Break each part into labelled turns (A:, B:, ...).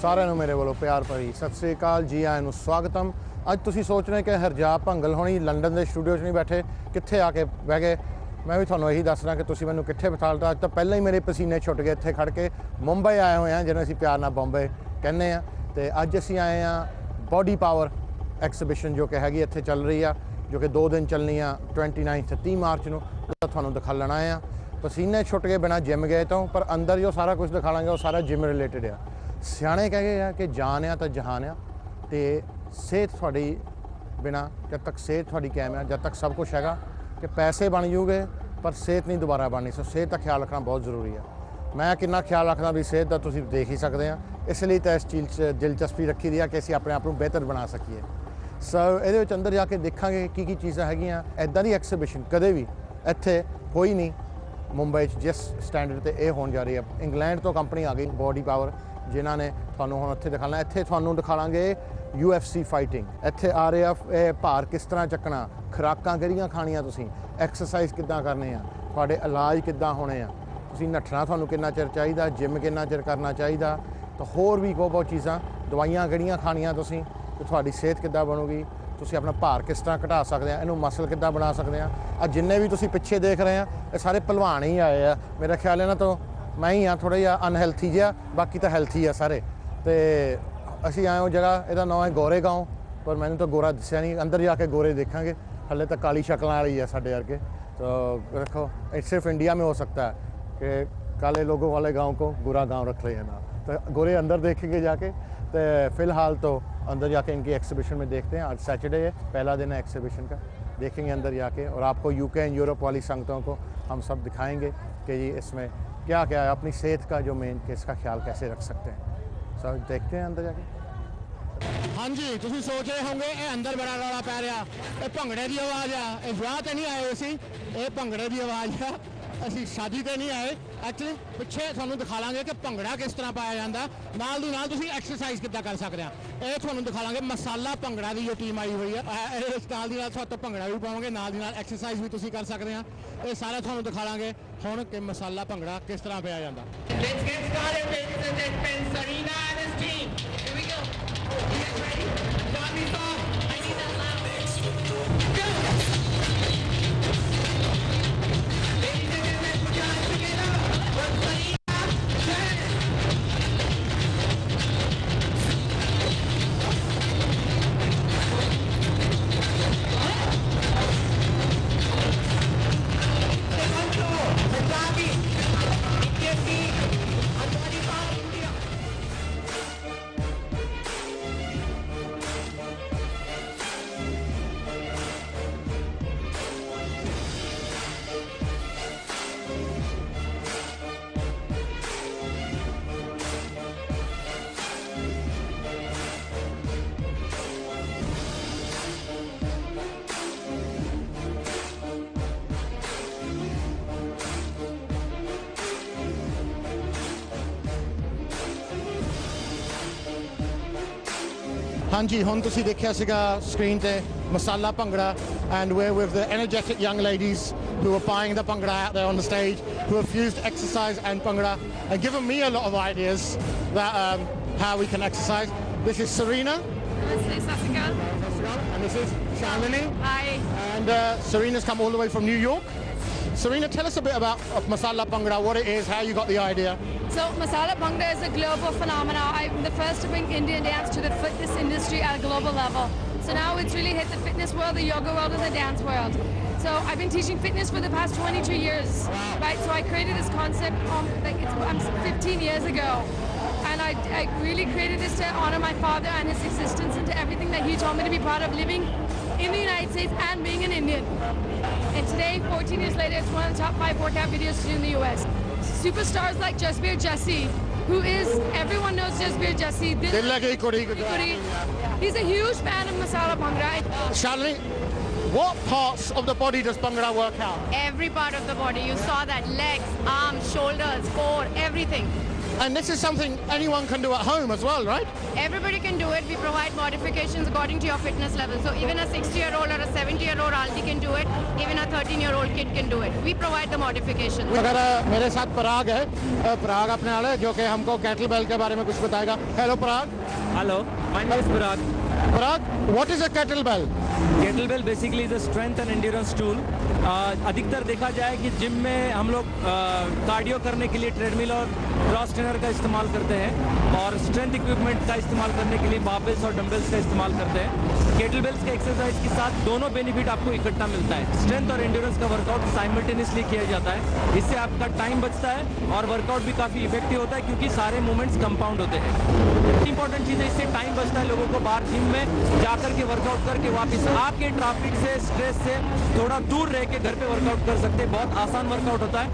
A: ਸਾਰਿਆਂ ਨੂੰ ਮੇਰੇ ਵੱਲੋਂ ਪਿਆਰ ਭਰੀ ਸਤਿ ਸ੍ਰੀ ਅਕਾਲ ਜੀ ਆਇਆਂ ਨੂੰ ਸਵਾਗਤਮ। ਅੱਜ ਤੁਸੀਂ ਸੋਚ ਰਹੇ ਕਿ ਹਰਜਾਪ ਭੰਗਲ ਹੋਣੀ ਲੰਡਨ ਦੇ ਸਟੂਡੀਓ 'ਚ ਨਹੀਂ ਬੈਠੇ, ਕਿੱਥੇ ਆ ਕੇ ਬਹਿ ਗਏ। ਮੈਂ ਵੀ ਤੁਹਾਨੂੰ ਇਹੀ ਦੱਸਣਾ ਕਿ ਤੁਸੀਂ ਮੈਨੂੰ ਕਿੱਥੇ ਬਿਠਾ ਲਿਆ। ਅੱਜ ਤਾਂ ਪਹਿਲਾਂ ਹੀ ਮੇਰੇ ਪਸੀਨੇ ਛੁੱਟ ਗਏ ਇੱਥੇ ਖੜ੍ਹ ਕੇ। ਮੁੰਬਈ ਆਏ ਹੋਏ ਹਾਂ, ਜਿਹਨੂੰ ਅਸੀਂ ਪਿਆਰ ਨਾਲ ਬੰਬੇ ਕਹਿੰਦੇ ਹਾਂ। ਅਤੇ ਅੱਜ ਅਸੀਂ ਆਏ ਹਾਂ ਬੋਡੀ ਪਾਵਰ ਐਕਸੀਬਿਸ਼ਨ ਜੋ ਕਿ ਹੈਗੀ ਇੱਥੇ ਚੱਲ ਰਹੀ ਆ, ਜੋ ਕਿ 2 ਦਿਨ ਚੱਲਣੀ ਆ 29 ਤੇ 30 ਮਾਰਚ ਨੂੰ। ਉਹਦਾ ਤੁਹਾਨੂੰ ਦਿਖਾਉਣ ਆਏ ਆ। ਪਸੀਨੇ ਛੁੱਟ ਗਏ ਬਿਨਾਂ ਜਿਮ ਗਏ ਤੋਂ, ਪਰ ਅੰਦਰ ਜੋ ਸਾਰਾ ਕੁਝ ਦਿਖਾਵਾਂਗੇ ਉਹ ਸਾਰਾ ਜਿਮ ਰਿਲੇਟਡ ਆ। ਸਿਆਣੇ ਕਹਿ ਗਏ ਆ ਕਿ ਜਾਨ ਆ ਤਾਂ ਜਹਾਨ ਆ, ਅਤੇ ਸਿਹਤ ਤੁਹਾਡੀ ਬਿਨਾਂ ਜਦ ਤੱਕ ਸਿਹਤ ਤੁਹਾਡੀ ਕਾਇਮ ਆ, ਜਦ ਤੱਕ ਸਭ ਕੁਛ ਹੈਗਾ ਕਿ ਪੈਸੇ ਬਣ ਜੂਗੇ ਪਰ ਸਿਹਤ ਨਹੀਂ ਦੁਬਾਰਾ ਬਣਨੀ। ਸੋ ਸਿਹਤ ਦਾ ਖਿਆਲ ਰੱਖਣਾ ਬਹੁਤ ਜ਼ਰੂਰੀ ਆ। ਮੈਂ ਕਿੰਨਾ ਖਿਆਲ ਰੱਖਦਾ ਵੀ ਸਿਹਤ ਦਾ ਤੁਸੀਂ ਦੇਖ ਹੀ ਸਕਦੇ ਆ। ਇਸ ਲਈ ਤਾਂ ਇਸ ਚੀਜ਼ 'ਚ ਦਿਲਚਸਪੀ ਰੱਖੀ ਦੀ ਆ ਕਿ ਅਸੀਂ ਆਪਣੇ ਆਪ ਨੂੰ ਬਿਹਤਰ ਬਣਾ ਸਕੀਏ। ਸੋ ਇਹਦੇ ਵਿੱਚ ਅੰਦਰ ਜਾ ਕੇ ਦੇਖਾਂਗੇ ਕੀ ਚੀਜ਼ਾਂ ਹੈਗੀਆਂ। ਇੱਦਾਂ ਦੀ ਐਕਸੀਬਿਸ਼ਨ ਕਦੇ ਵੀ ਇੱਥੇ ਹੋਈ ਨਹੀਂ ਮੁੰਬਈ 'ਚ, ਜਿਸ ਸਟੈਂਡਰਡ 'ਤੇ ਇਹ ਹੋਣ ਜਾ ਰਹੀ ਹੈ। ਇੰਗਲੈਂਡ ਤੋਂ ਕੰਪਨੀ ਆ ਗਈ ਬੋਡੀ ਪਾਵਰ, ਜਿਨ੍ਹਾਂ ਨੇ ਤੁਹਾਨੂੰ ਹੁਣ ਇੱਥੇ ਦਿਖਾਉਣਾ। ਇੱਥੇ ਤੁਹਾਨੂੰ ਦਿਖਾਵਾਂਗੇ UFC ਫਾਈਟਿੰਗ। ਇੱਥੇ ਆ ਰਿਹਾ ਇਹ ਭਾਰ ਕਿਸ ਤਰ੍ਹਾਂ ਚੱਕਣਾ, ਖੁਰਾਕਾਂ ਕਿਹੜੀਆਂ ਖਾਣੀਆਂ, ਤੁਸੀਂ ਐਕਸਰਸਾਈਜ਼ ਕਿੱਦਾਂ ਕਰਨੇ ਆ, ਤੁਹਾਡੇ ਇਲਾਜ ਕਿੱਦਾਂ ਹੋਣੇ ਆ, ਤੁਸੀਂ ਨੱਠਣਾ ਤੁਹਾਨੂੰ ਕਿੰਨਾ ਚਿਰ ਚਾਹੀਦਾ, ਜਿਮ ਕਿੰਨਾ ਚਿਰ ਕਰਨਾ ਚਾਹੀਦਾ, ਤਾਂ ਹੋਰ ਵੀ ਬਹੁਤ ਚੀਜ਼ਾਂ, ਦਵਾਈਆਂ ਕਿਹੜੀਆਂ ਖਾਣੀਆਂ ਤੁਸੀਂ, ਅਤੇ ਤੁਹਾਡੀ ਸਿਹਤ ਕਿੱਦਾਂ ਬਣੂਗੀ, ਤੁਸੀਂ ਆਪਣਾ ਭਾਰ ਕਿਸ ਤਰ੍ਹਾਂ ਘਟਾ ਸਕਦੇ ਆ, ਇਹਨੂੰ ਮਸਲ ਕਿੱਦਾਂ ਬਣਾ ਸਕਦੇ ਆ। ਅੱਜ ਜਿੰਨੇ ਵੀ ਤੁਸੀਂ ਪਿੱਛੇ ਦੇਖ ਰਹੇ ਆ ਇਹ ਸਾਰੇ ਭਲਵਾਨ ਹੀ ਆਏ ਆ। ਮੇਰਾ ਖਿਆਲ ਇਹਨਾਂ ਤੋਂ ਮੈਂ ਹੀ ਹਾਂ ਥੋੜ੍ਹਾ ਜਿਹਾ ਅਨਹੈਲਥੀ ਜਿਹਾ, ਬਾਕੀ ਤਾਂ ਹੈਲਥੀ ਆ ਸਾਰੇ। ਅਤੇ ਅਸੀਂ ਆਏ ਹੋ ਜਗ੍ਹਾ, ਇਹਦਾ ਨਾਮ ਹੈ ਗੋਰੇਗਾਉਂ, ਪਰ ਮੈਨੂੰ ਤਾਂ ਗੋਰਾ ਦੱਸਿਆ ਨਹੀਂ। ਅੰਦਰ ਜਾ ਕੇ ਗੋਰੇ ਦੇਖਾਂਗੇ, ਹਲੇ ਤਾਂ ਕਾਲੀ ਸ਼ਕਲਾਂ ਵਾਲੀ ਆ ਸਾਡੇ ਵਰਗੇ। तो रखो, सिर्फ इंडिया में हो सकता है कि काले लोगों वाले गांव को गोरा गांव रख रहे हैं ना। तो गोरे अंदर देखेंगे जाके। तो फ़िलहाल तो अंदर जाके इनकी एक्सिबिशन में देखते हैं। आज सैटरडे है, पहला दिन है एक्सिबिशन का। देखेंगे अंदर जाके और आपको यूके एंड यूरोप वाली संगतों को हम सब दिखाएंगे कि जी इसमें क्या क्या है, अपनी सेहत का जो मेन कि इसका ख्याल कैसे रख सकते हैं। सब देखते हैं अंदर जाके। हाँ जी, तुम सोच रहे होंगे ये अंदर बड़ा रौला पै रहा, ये भंगड़े की आवाज़ आ। विआह तो नहीं आए असी, ये भंगड़े की आवाज़ आ। असी शादी तो नहीं आए। एक्चुअली पिछे तुहानूं दिखा लांगे कि भंगड़ा किस तरह पाया जाता, नाल दी नाल तुसीं एक्सरसाइज किद्दां कर सकदे आ। ये तुहानूं दिखा लांगे मसाला भंगड़ा की जो टीम आई हुई है। इस नाल दी नाल तुहानूं भंगड़ा भी पावांगे, नाल दी नाल एक्सरसाइज भी तुसीं कर सकदे आ। ये सारा तुहानूं दिखा लांगे हुण कि मसाला भंगड़ा किस तरह पाया जाता।
B: Let's get started, ladies and gentlemen. Sarina and his team. Here we go. You guys ready? Start me off. I need that loud. Go! Ladies and gentlemen, put your hands together. For Sarina, dance. Secondo, Punjabi, Indian team, and Body Power India.
A: हाँ जी, हुण तुसीं देखिया सीगा screen ते मसाला bhangra, and we're with the energetic young ladies who are buying the bhangra out there on the stage, who have fused exercise and bhangra and given me a lot of ideas that how we can exercise. This is Serena.
C: Namaste, Sasikal.
A: And this is Shalini.
C: Hi.
A: And Serena's come all the way from New York. Serena, tell us a bit about Masala Bhangra, what it is, how you got the idea.
C: So Masala Bhangra is a global phenomenon. I'm the first to bring Indian dance to the fitness industry at a global level. So now it's really hit the fitness world, the yoga world, and the dance world. So I've been teaching fitness for the past 22 years, right? So I created this concept I'm 15 years ago. And I really created this to honor my father and his existence and to everything that he told me to be part of living in the United States and being an Indian. And today, 14 years later, it's one of the top 5 workout videos to do in the US. Superstars like Jasbir Jesse, who is, everyone knows Jasbir Jesse. He's a huge fan of Masala Bhangra.
A: Shalini, what parts of the body does Bhangra work out?
D: Every part of the body. You saw that. Legs, arms, shoulders, core, everything.
A: And this is something anyone can do at home as well, right?
C: Everybody can do it. We provide modifications according to your fitness level. So even a 60-year-old or a 70-year-old auntie can do it. Even a 13-year-old kid can do it. We provide the modifications.
A: अगर मेरे साथ पराग है, पराग अपने वाले जो कि हमको cattle bell के बारे में कुछ बताएगा. Hello Parag.
D: Hello, my name is Parag.
A: Parag, what is a kettlebell?
D: Kettlebell basically is a strength and endurance tool. अधिकतर देखा जाए कि जिम में हम लोग कार्डियो करने के लिए ट्रेडमिल और क्रॉस ट्रेनर का इस्तेमाल करते हैं और स्ट्रेंथ इक्विपमेंट का इस्तेमाल करने के लिए बारबेल्स और डंबल्स का इस्तेमाल करते हैं. केटलबेल्स के एक्सरसाइज के साथ दोनों बेनिफिट आपको इकट्ठा मिलता है. स्ट्रेंथ और एंड्योरेंस का वर्कआउट साइमल्टेनियसली किया जाता है. इससे आपका टाइम बचता है और वर्कआउट भी काफ़ी इफेक्टिव होता है क्योंकि सारे मूवमेंट्स कंपाउंड होते हैं. इंपॉर्टेंट चीज़ है, इससे टाइम बचता है लोगों को बाहर जिम में जाकर के वर्कआउट करके वापस आपके ट्रैफिक से स्ट्रेस से थोड़ा दूर रह के घर पे वर्कआउट कर सकते हैं. बहुत आसान वर्कआउट होता है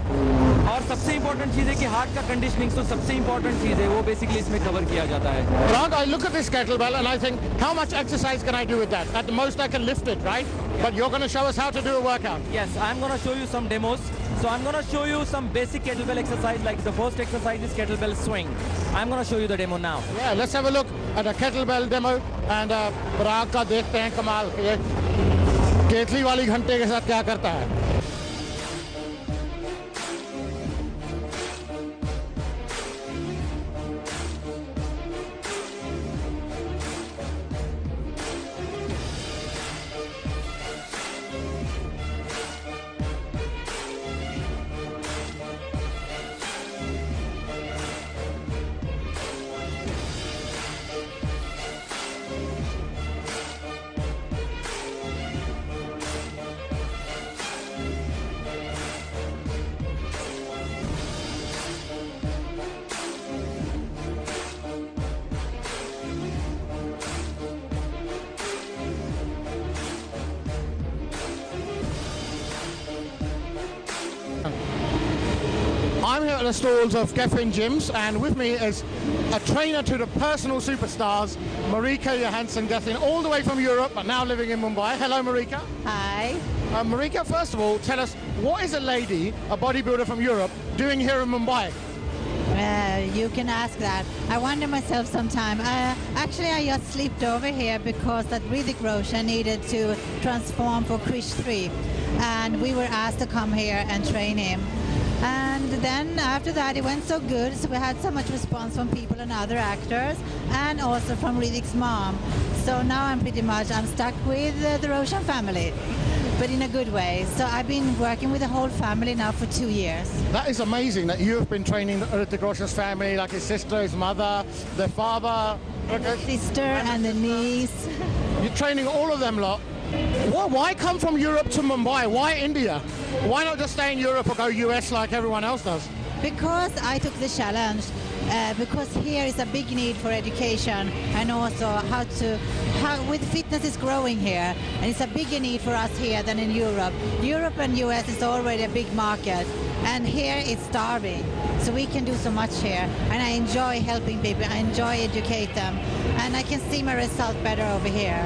D: और सबसे इंपॉर्टेंट चीज़ है कि हार्ट का कंडीशनिंग तो सबसे इंपॉर्टेंट चीज़ है, वो बेसिकली इसमें कवर किया जाता है.
A: Parag, I look at this kettlebell and I think, how much exercise can I do with that? At the most I can lift it, right? But you're going to show us how to do a workout.
D: Yes, I'm going to show you some demos. So I'm going to show you some basic kettlebell exercise, like the first exercise is kettlebell swing. I'm going to show you the demo now.
A: Yeah, let's have a look at a kettlebell demo and Parag का देखते हैं कमाल ये केतली वाली घंटे के साथ क्या करता है. I'm here at the stalls of Geffen Gyms, and with me is a trainer to the personal superstars, Marika Johansson Geffen, all the way from Europe, but now living in Mumbai. Hello, Marika.
E: Hi.
A: Marika, first of all, tell us, what is a lady, a bodybuilder from Europe, doing here in Mumbai?
E: You can ask that. I wonder myself sometime. Actually, I just slipped over here because that Hrithik Roshan needed to transform for Krish 3. And we were asked to come here and train him. And then after that, it went so good. So we had so much response from people and other actors and also from Hrithik's mom. So now I'm stuck with the Roshan family, but in a good way. So I've been working with the whole family now for 2 years.
A: That is amazing that you have been training Hrithik Roshan's family, like his sister, his mother, their father.
E: The sister and the niece.
A: You're training all of them lot. Well, why come from Europe to Mumbai? Why India? Why not just stay in Europe or go US like everyone else does?
E: Because I took the challenge. Because here is a big need for education and also how with fitness is growing here, and it's a bigger need for us here than in Europe. Europe and US is already a big market, and here it's starving. So we can do so much here, and I enjoy helping people. I enjoy educate them, and I can see my result better over here.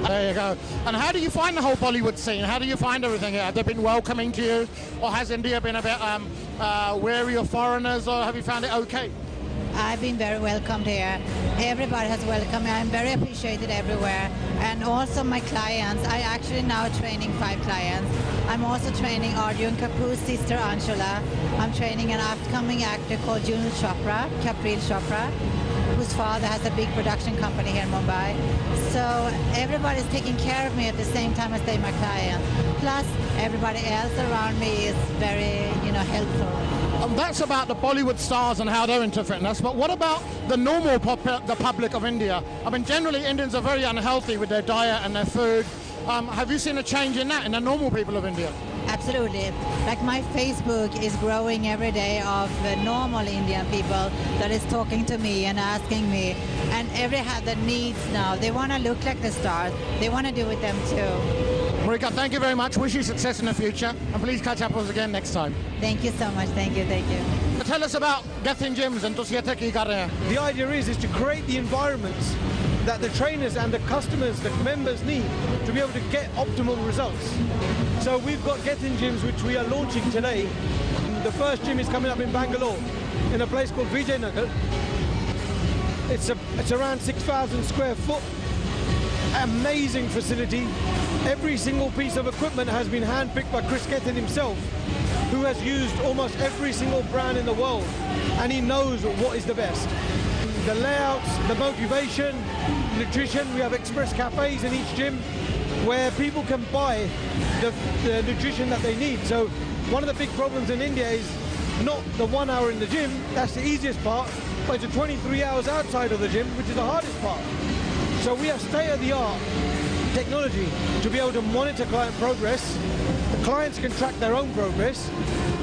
A: There you go. And how do you find the whole Bollywood scene? How do you find everything here? Have they been welcoming to you, or has India been a bit wary of foreigners, or have you found it okay?
E: I've been very welcomed here. Everybody has welcomed me. I'm very appreciated everywhere. And also my clients. I actually now training 5 clients. I'm also training Arjun Kapoor's sister Anshula. I'm training an upcoming actor called Junu Chopra, Kapril Chopra, whose father has a big production company here in Mumbai. So everybody's taking care of me at the same time as they're my client. Plus everybody else around me is very, helpful.
A: That's about the Bollywood stars and how they're into fitness, but what about the normal the public of India? I mean, generally Indians are very unhealthy with their diet and their food. Have you seen a change in that in the normal people of India?
E: Absolutely. Like my Facebook is growing every day of normal Indian people that is talking to me and asking me, and every have the needs now. They want to look like the stars. They want to do with them too.
A: Marika, thank you very much. Wish you success in the future, and please catch up with us again next time.
E: Thank you so much. Thank you. Thank you.
A: Tell us about Geffen Gyms and तुसी इत्थे की कर रहे हैं?
F: The idea is to create the environments that the trainers and the customers, the members need to be able to get optimal results. So we've got Get-In gyms which we are launching today. The first gym is coming up in Bangalore in a place called Vijayanagar. It's around 6,000 square foot. Amazing facility. Every single piece of equipment has been handpicked by Chris Get-In himself, who has used almost every single brand in the world, and he knows what is the best. The layouts, the motivation, nutrition. We have express cafes in each gym where people can buy the nutrition that they need. So one of the big problems in India is not the 1 hour in the gym, that's the easiest part, but it's the 23 hours outside of the gym, which is the hardest part. So we have state-of-the-art technology to be able to monitor client progress. The clients can track their own progress,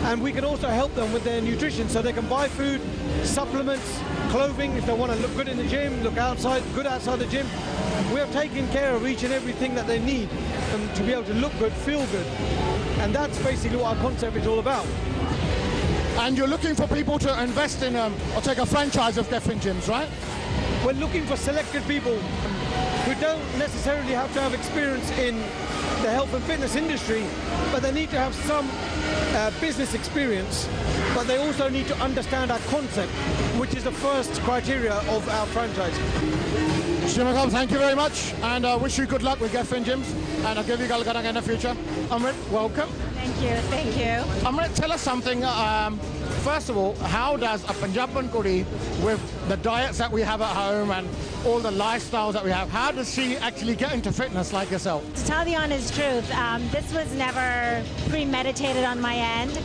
F: and we can also help them with their nutrition so they can buy food, supplements, clothing if they want to look good in the gym, look good outside the gym. We have taken care of each and everything that they need to be able to look good, feel good. And that's basically what our concept is all about.
A: And you're looking for people to invest in or take a franchise of Get-In gyms, right?
F: We're looking for selected people who don't necessarily have to have experience in the health and fitness industry, but they need to have some business experience, but they also need to understand our concept, which is the first criteria of our franchise.
A: Shimakam, thank you very much, and I wish you good luck with Get-In gyms, and I'll give you Galgana in the future. Amrit, welcome.
E: Thank you, thank you.
A: Amrit, tell us something. First of all, how does a Punjaban Kudi, with the diets that we have at home and all the lifestyles that we have, how does she actually get into fitness like yourself?
G: To tell the honest truth, this was never premeditated on my end.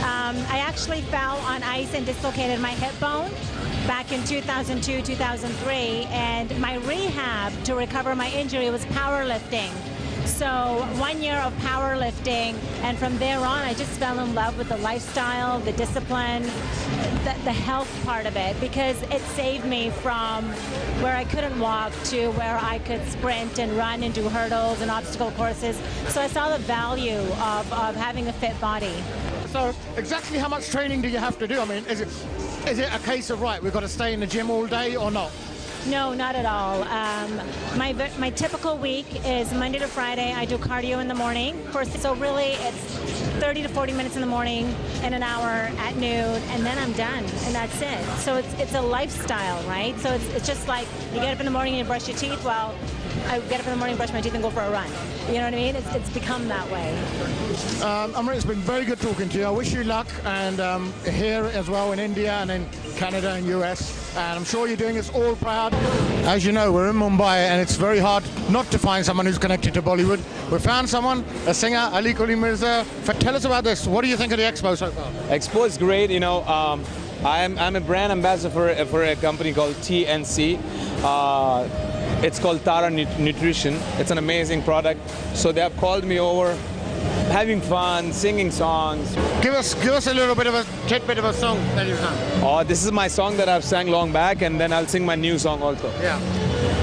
G: I actually fell on ice and dislocated my hip bone back in 2002, 2003, and my rehab to recover my injury was powerlifting. So 1 year of powerlifting, and from there on I just fell in love with the lifestyle, the discipline, the health part of it, because it saved me from where I couldn't walk to where I could sprint and run and do hurdles and obstacle courses. So I saw the value of having a fit body.
A: So exactly how much training do you have to do? I mean, is it a case of, right, we've got to stay in the gym all day or not?
G: No, not at all. My typical week is Monday to Friday. I do cardio in the morning. So really it's 30 to 40 minutes in the morning and an hour at noon, and then I'm done, and that's it. So it's a lifestyle, right? So it's just like you get up in the morning and you brush your teeth. Well, I get up in the morning, brush my teeth, and go for a run. You know what I mean? It's become that way.
A: Amrit, it's been very good talking to you. I wish you luck, and here as well in India and in Canada and US. And I'm sure you're doing this all proud. As you know, we're in Mumbai, and it's very hard not to find someone who's connected to Bollywood. We found someone, a singer, Ali Kuli Mirza. Tell us about this. What do you think of the expo so far?
H: Expo is great. You know, I'm a brand ambassador for a company called TNC. It's called Tara Nutrition. It's an amazing product. So they have called me over, having fun, singing songs.
A: Give us a little bit of a tidbit of a song that you've done.
H: Oh, this is my song that I've sang long back, and then I'll sing my new song also.
A: Yeah.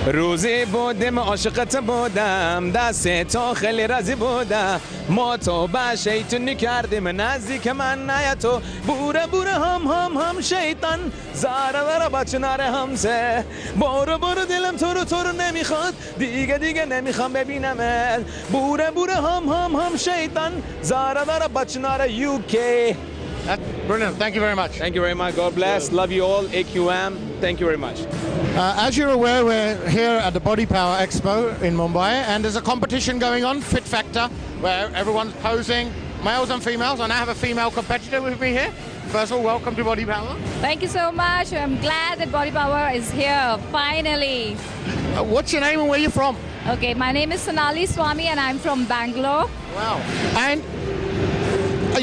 H: روزی بودم عاشقت بودم دست تو خیلی راضی بودم ما تو با شیطونی کردیم نزدیک من نیا تو بوره بوره هم شیطان زاره داره با چنار همسه برو دلم تو رو نمیخواد دیگه نمیخوام ببینمت بوره هم شیطان زاره داره با چنار UK.
A: That's brilliant. Thank you very much.
H: Thank you very much. God bless. Love you all. AQM. Thank you very much.
A: As you're aware, we're here at the Body Power Expo in Mumbai, and there's a competition going on, Fit Factor, where everyone's posing, males and females, and I have a female competitor with me here. First of all, welcome to Body Power.
C: Thank you so much. I'm glad that Body Power is here, finally.
A: What's your name and where you're from?
C: Okay, my name is Sonali Swami and I'm from Bangalore.
A: Wow. And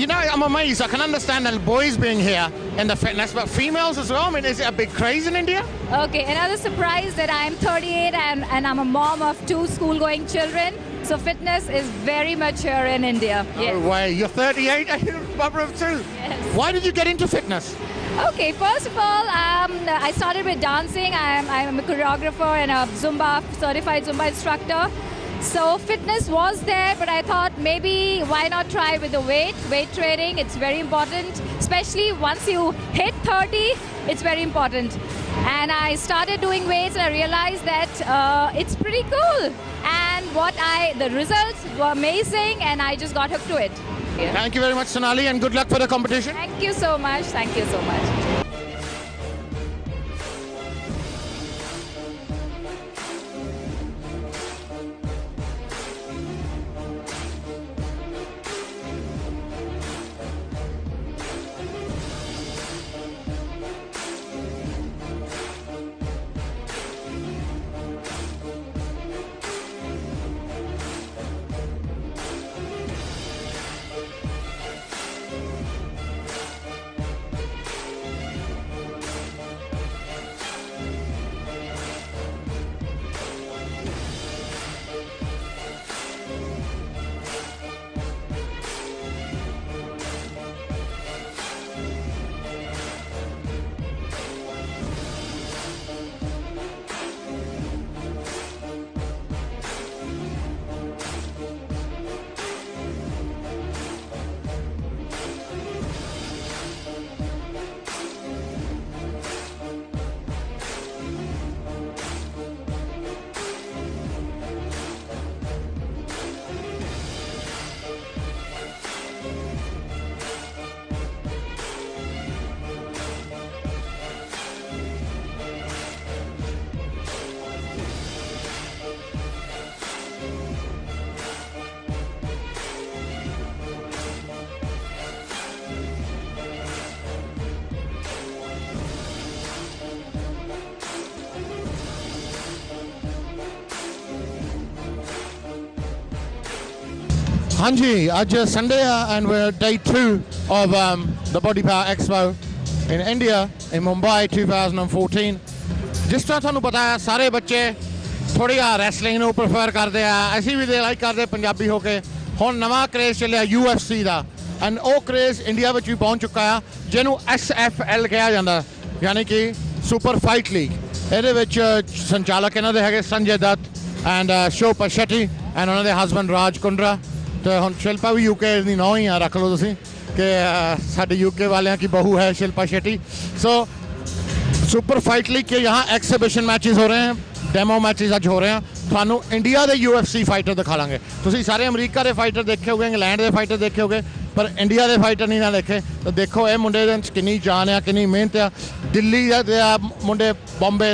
A: you know, I'm amazed. I can understand the boys being here in the fitness, but females as well. I mean, is it a big craze in India?
C: Okay, another surprise that I'm 38 and I'm a mom of 2 school-going children. So fitness is very much here in India.
A: No way. You're 38 and you're a mother of 2.
C: Yes.
A: Why did you get into fitness?
C: Okay, first of all, I started with dancing. I'm a choreographer and a certified Zumba instructor. So fitness was there, but I thought maybe why not try with the weight training. It's very important, especially once you hit 30, it's very important. and I started doing weights, and I realized that it's pretty cool. And the results were amazing, and I just got hooked to it. Yeah.
A: Thank you very much, Sonali, and good luck for the competition.
C: Thank you so much. Thank you so much.
A: Hanji, ਅੱਜ Sunday and we're day 2 of the Body Power Expo in India in Mumbai 2014. ਜਿਸ ਤਰ੍ਹਾਂ ਤੁਹਾਨੂੰ ਪਤਾ ਹੈ ਸਾਰੇ ਬੱਚੇ ਥੋੜੀ ਆ ਰੈਸਲਿੰਗ ਨੂੰ ਪ੍ਰੈਫਰ ਕਰਦੇ ਆ, ਅਸੀਂ ਵੀ ਲਾਈਕ ਕਰਦੇ ਪੰਜਾਬੀ ਹੋ ਕੇ। ਹੁਣ ਨਵਾਂ ਕ੍ਰੇਜ਼ ਚੱਲਿਆ UFC ਦਾ, ਐਂਡ ਉਹ ਕ੍ਰੇਜ਼ ਇੰਡੀਆ ਵਿੱਚ ਵੀ ਪਹੁੰਚ ਚੁੱਕਾ ਆ, ਜਿਹਨੂੰ SFL ਕਿਹਾ ਜਾਂਦਾ, ਯਾਨੀ ਕਿ ਸੁਪਰ ਫਾਈਟ ਲੀਗ। ਇਹਦੇ ਵਿੱਚ ਸੰਚਾਲਕ ਇਹਨਾਂ ਦੇ ਹੈਗੇ ਸੰਜੇ ਦੱਤ ਐਂਡ ਸ਼ਿਲਪਾ ਸ਼ੈਟੀ ਐਂਡ ਉਹਨਾਂ ਦੇ ਹਸਬੈਂਡ ਰਾਜ ਕੁੰਡਰਾ। तो हम शिल्पा भी यूके की नौ ही रख लो तुम कि साढ़े यूके वाले की बहू है Shilpa Shetty. So super fight league के यहाँ एक्सिबिशन मैचेस हो रहे हैं, डेमो मैचेस अज हो रहे हैं। थानू इंडिया के UFC फाइटर दिखा लांगे। तुसीं सारे अमरीका के फाइटर देखे होगे, इंग्लैंड के फाइटर देखे होगे, पर इंडिया के फाइटर नहीं ना देखे। तो देखो ये मुंडे कितनी जान आ, कितनी मेहनत आ। दिल्ली के मुंडे बॉम्बे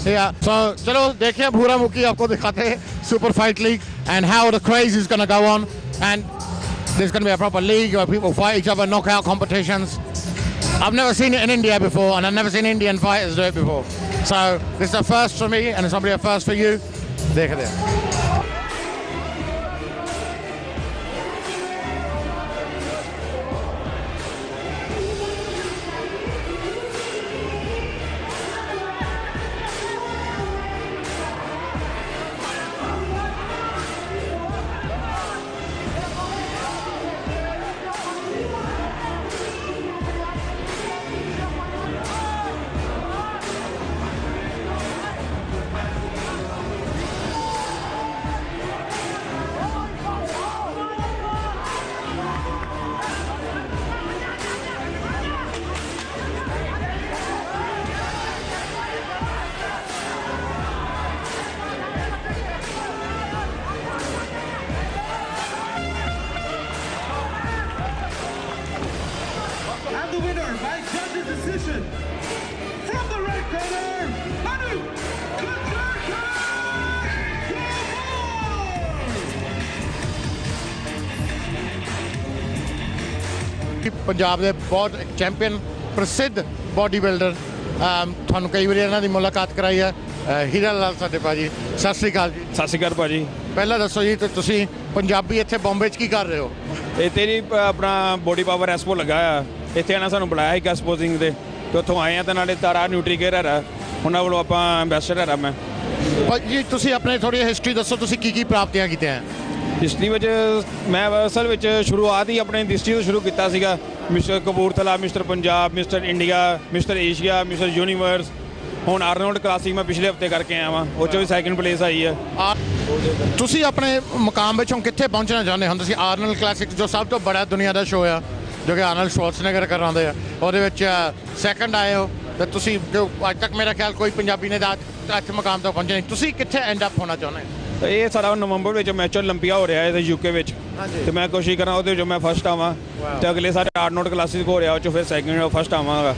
A: So चलो देखिए भूरा मुखी आपको दिखाते हैं super fight league and how the craze is going to go on, and there's going to be a proper league where people fight each other, knockout competitions. I've never seen it in India before, and I've never seen Indian fighters do it before. So this is a first for me, and it's probably a first for you. देखते हैं।
I: And the winner by judges' decision from the red corner, Manu
A: Punjab के बहुत champion प्रसिद्ध body builder थानू कई बार इन्हों की मुलाकात कराई है। हीरा लाल साडे भाजी, सत श्री अकाल जी।
J: सत श्री अकाल भाजी।
A: पहला दसो जी, तो तुसी पंजाबी इत्थे बॉम्बे च की कर रहे हो?
J: ये तेरी अपना बॉडी पावर एक्सपो लगा आ, इत्थे आना सानू बुलाया है एक्सपोजिंग दे, तो उत्थों आए हैं। तो नाले तारा न्यूट्री केयर है उन्होंने कोलों आपां एंबैसडर है मैं।
A: जी तुसी अपने थोड़ी हिस्ट्री दसो, तुसी की प्राप्तियां कीतियां हैं?
J: हिस्ट्री में मैं असल में शुरुआत ही अपने डिस्ट्रिक्ट तो शुरू किया सीगा। Mister Kapurthala, mister Punjab, mister India, mister Asia, mister universe. हुण आर्नोल्ड क्लासिक मैं पिछले हफ्ते करके आया वहाँ, वो भी सैकेंड प्लेस आई है।
A: तुसी अपने मुकाम में कित्थे पहुँचना चाहते हो? तुसी आर्नोल्ड क्लासिक जो सब तो बड़ा दुनिया का शो है, जो कि आर्नोल्ड श्वार्ज़नेगर कराते हैं, वो सैकेंड आए हो, ਤੇ ਤੁਸੀਂ ਅੱਜ ਤੱਕ ਮੇਰਾ ਖਿਆਲ ਕੋਈ ਪੰਜਾਬੀ ਨੇ ਦਾ ਇੱਥੇ ਮਕਾਮ ਤੱਕ ਪਹੁੰਚੇ ਨਹੀਂ, ਤੁਸੀਂ ਕਿੱਥੇ ਐਂਡ ਅਪ ਹੋਣਾ ਚਾਹੁੰਦੇ?
J: ਇਹ ਸਾਡਾ ਨਵੰਬਰ ਵਿੱਚ ਮੈਚ ਓਲੰਪੀਆ ਹੋ ਰਿਹਾ ਹੈ ਯੂਕੇ ਵਿੱਚ, ਤੇ ਮੈਂ ਕੋਸ਼ਿਸ਼ ਕਰਾਂ ਉਹਦੇ ਵਿੱਚ ਮੈਂ ਫਸਟ ਆਵਾਂ, ਤੇ ਅਗਲੇ ਸਾਰੇ ਆਰਨੋਟ ਕਲਾਸਿਸ ਹੋ ਰਿਹਾ ਉਹ 'ਚ ਫਿਰ ਸੈਕਿੰਡ ਫਸਟ ਆਵਾਂਗਾ।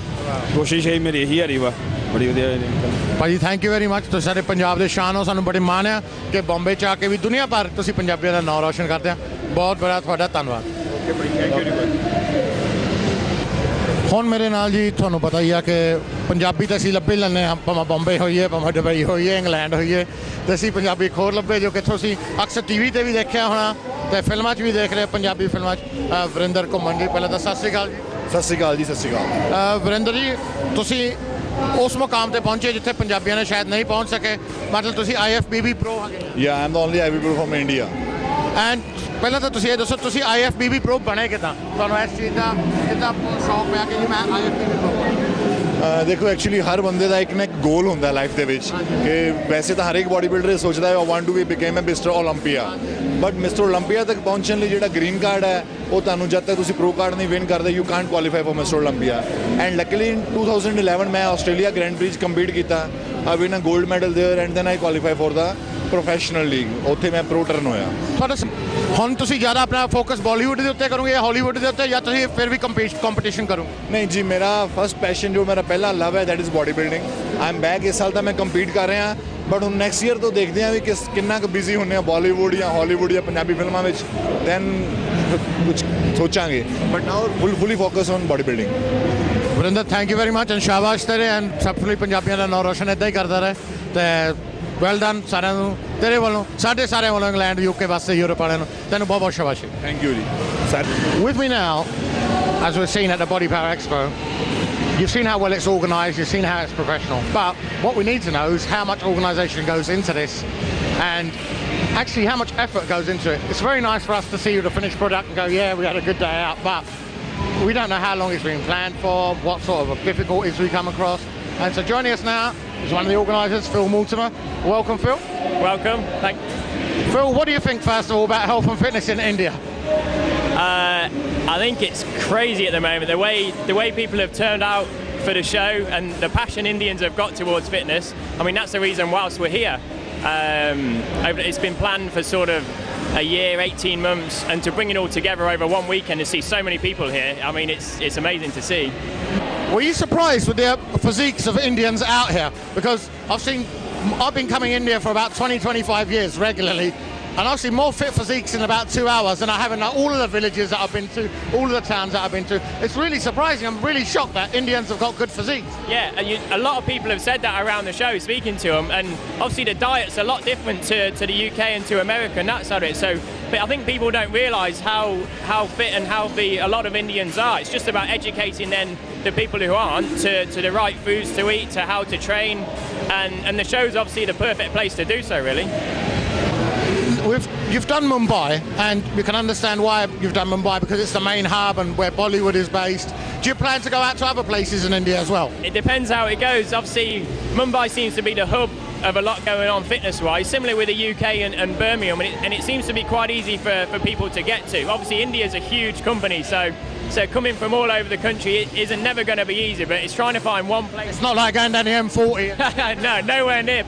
J: ਕੋਸ਼ਿਸ਼ ਹੈ ਮੇਰੀ ਇਹੀ ਹਰੀ ਵਾ ਬੜੀ ਵਧੀਆ।
A: ਭਾਜੀ ਥੈਂਕ ਯੂ ਵੈਰੀ ਮੱਚ, ਤੁਸੀਂ ਸਾਡੇ ਪੰਜਾਬ ਦੇ ਸ਼ਾਨ ਹੋ, ਸਾਨੂੰ ਬੜੇ ਮਾਣ ਆ ਕਿ ਬੰਬੇ 'ਚ ਆ ਕੇ ਵੀ ਦੁਨੀਆ ਭਰ ਤੁਸੀਂ ਪੰਜਾਬੀਆਂ ਦਾ ਨਾਂ ਰੋਸ਼ਨ ਕਰਦੇ ਆ। ਬਹੁਤ ਬੜਾ ਤੁਹਾਡਾ ਧੰਨਵਾਦ।
J: Okay Bhai, thank you.
A: ਹੁਣ ਮੇਰੇ ਨਾਲ ਜੀ ਤੁਹਾਨੂੰ ਪਤਾ ਹੀ ਆ ਕਿ ਪੰਜਾਬੀ ਤਾਂ ਅਸੀਂ ਲੱਭੇ ਲੈਂਦੇ ਹਾਂ, ਭਾਵੇਂ ਬੰਬੇ ਹੋਈਏ, ਭਾਵੇਂ ਦੁਬਈ ਹੋਈਏ, ਇੰਗਲੈਂਡ ਹੋਈਏ, ਤੇ ਅਸੀਂ ਪੰਜਾਬੀ ਇੱਕ ਹੋਰ ਲੱਭੇ ਜੋ ਕਿੱਥੋਂ ਅਸੀਂ ਅਕਸਰ ਟੀਵੀ ਤੇ ਵੀ ਦੇਖਿਆ ਹੋਣਾ ਤੇ ਫਿਲਮਾਂ 'ਚ ਵੀ ਦੇਖ ਰਹੇ ਪੰਜਾਬੀ ਫਿਲਮਾਂ 'ਚ। ਵਰਿੰਦਰ ਘੁੰਮਣ ਜੀ, ਪਹਿਲਾਂ ਤਾਂ ਸਤਿ ਸ਼੍ਰੀ ਅਕਾਲ ਜੀ।
K: ਸਤਿ ਸ਼੍ਰੀ ਅਕਾਲ ਜੀ। ਸਤਿ ਸ਼੍ਰੀ ਅਕਾਲ।
A: ਵਰਿੰਦਰ ਜੀ, ਤੁਸੀਂ ਉਸ ਮੁਕਾਮ ਤੇ ਪਹੁੰਚੇ ਜਿੱਥੇ ਪੰਜਾਬੀਆਂ ਨੇ ਸ਼ਾਇਦ ਨਹੀਂ ਪਹੁੰਚ ਸਕੇ, ਮਤਲਬ ਤੁਸੀਂ IFBB ਪ੍ਰੋ ਹੈਗੇ।
K: Yeah I am the only IFBB pro from India.
A: And ਪਹਿਲਾਂ ਤਾਂ ਤੁਸੀਂ ਇਹ ਦੱਸੋ ਤੁਸੀਂ IFBB ਪ੍ਰੋ ਬਣੇ ਕਿੱਦਾਂ? ਤੁਹਾਨੂੰ ਇਸ ਚੀਜ਼ ਦਾ ਕਿੱਦਾਂ ਸ਼ੌਕ ਪਿਆ ਕਿ ਜੀ ਮੈਂ IFBB ਪ੍ਰੋ ਬਣਾ?
K: ਦੇਖੋ ਐਕਚੁਅਲੀ ਹਰ ਬੰਦੇ ਦਾ ਇੱਕ ਨਾ ਇੱਕ ਗੋਲ ਹੁੰਦਾ ਲਾਈਫ ਦੇ ਵਿੱਚ ਕਿ ਵੈਸੇ ਤਾਂ ਹਰ ਇੱਕ ਬਾਡੀ ਬਿਲਡਰ ਸੋਚਦਾ ਹੈ I want to be become a Mister Olympia, but Mister Olympia ਤੱਕ ਪਹੁੰਚਣ ਲਈ ਜਿਹੜਾ ਗ੍ਰੀਨ ਕਾਰਡ ਹੈ ਉਹ ਤੁਹਾਨੂੰ ਜਦ ਤੱਕ ਤੁਸੀਂ ਪ੍ਰੋ ਕਾਰਡ ਨਹੀਂ ਵਿਨ ਕਰਦੇ you can't qualify for Mister Olympia. And luckily in 2011 ਮੈਂ ਆਸਟ੍ਰੇਲੀਆ ਗ੍ਰੈਂਡ ਪ੍ਰੀ 'ਚ ਕੰਪੀਟ ਕੀਤਾ, ਆਈ ਵਿਨ ਅ 골ਡ medal there and then I qualify for the professional league, ਉੱਥੇ ਮੈਂ ਪ੍ਰੋ ਟਰਨ ਹੋਇਆ।
A: ਤੁਹਾਡਾ ਹੁਣ ਤੁਸੀਂ ਜ਼ਿਆਦਾ ਆਪਣਾ ਫੋਕਸ ਬਾਲੀਵੁੱਡ ਦੇ ਉੱਤੇ ਕਰੋਗੇ ਜਾਂ ਹਾਲੀਵੁੱਡ ਦੇ ਉੱਤੇ, ਜਾਂ ਤੁਸੀਂ ਫਿਰ ਵੀ ਕੰਪੀਟੀਸ਼ਨ ਕਰੋ?
K: ਨਹੀਂ ਜੀ, ਮੇਰਾ ਫਸਟ ਪੈਸ਼ਨ ਜੋ ਮੇਰਾ ਪਹਿਲਾ ਲਵ ਹੈ that is body building. I am back, ਇਸ ਸਾਲ ਤਾਂ ਮੈਂ ਕੰਪੀਟ ਕਰ ਰਿਹਾ, ਬਟ ਹੁਣ ਨੈਕਸਟ ਈਅਰ ਤੋਂ ਦੇਖਦੇ ਹਾਂ ਵੀ ਕਿੰਨਾ ਕੁ ਬਿਜ਼ੀ ਹੁੰਦੇ ਆ ਬਾਲੀਵੁੱਡ ਜਾਂ ਹਾਲੀਵੁੱਡ ਜਾਂ ਪੰਜਾਬੀ ਫਿਲਮਾਂ ਵਿੱਚ, ਦੈਨ ਕੁਝ ਸੋਚਾਂਗੇ, but now fully focus on body building.
A: Varinder thank you very much and ਸ਼ਾਬਾਸ਼ ਤੇਰੇ, ਐਂਡ ਸਭ ਲਈ ਪੰਜਾਬੀਆਂ ਦਾ ਨਾਂ ਰੋਸ਼ਨ ਇੱਦਾਂ ਹੀ ਕਰਦਾ ਰਹੇ ਤੇ ਵੈਲ ਡਨ ਸਾਰਿਆਂ ਨੂੰ, ਤੇਰੇ ਵੱਲੋਂ, ਸਾਡੇ ਸਾਰਿਆਂ ਵੱਲੋਂ, ਇੰਗਲੈਂਡ UK ਵਾਸਤੇ, ਯੂਰਪ ਵਾਲਿਆਂ ਨੂੰ, ਤੈਨੂੰ ਬਹੁਤ ਬਹੁਤ ਸ਼ਾਬਾਸ਼।
K: ਥੈਂਕ ਯੂ ਜੀ sir.
A: With me now, as we're seeing at the Body Power Expo, you've seen how well it's organised, you've seen how it's professional, but what we need to know is how much organisation goes into this and actually how much effort goes into it. It's very nice for us to see the finished product and go, yeah, we had a good day out, but we don't know how long it's been planned for, what sort of difficulties we come across. And so joining us now is one of the organisers, Phil Mortimer. Welcome, Phil.
L: Welcome. Thank you.
A: Phil, what do you think, first of all, about health and fitness in India?
L: I think it's crazy at the moment. The way people have turned out for the show and the passion Indians have got towards fitness. I mean, that's the reason whilst we're here. It's been planned for sort of a year, 18 months, and to bring it all together over one weekend and see so many people here, I mean, it's amazing to see.
A: Were you surprised with the physiques of Indians out here? Because I've been coming in here for about 20-25 years regularly, and I've seen more fit physiques in about 2 hours than I have in all of the villages that I've been to, all of the towns that I've been to. It's really surprising. I'm really shocked that Indians have got good physiques.
L: Yeah, and a lot of people have said that around the show, speaking to them, and obviously the diet's a lot different to the UK and to America and that side of it. So, but I think people don't realise how fit and healthy a lot of Indians are. It's just about educating then the people who aren't to the right foods to eat, to how to train, and the show's obviously the perfect place to do so, really.
A: You've done Mumbai, and you can understand why you've done Mumbai, because it's the main hub and where Bollywood is based. Do you plan to go out to other places in India as well?
L: It depends how it goes. Obviously, Mumbai seems to be the hub of a lot going on fitness-wise, similar with the UK and Birmingham, and it seems to be quite easy for people to get to. Obviously, India's a huge company, so coming from all over the country isn't never going to be easy, but it's trying to find one place.
A: It's not like going down the M40.
L: No, nowhere near.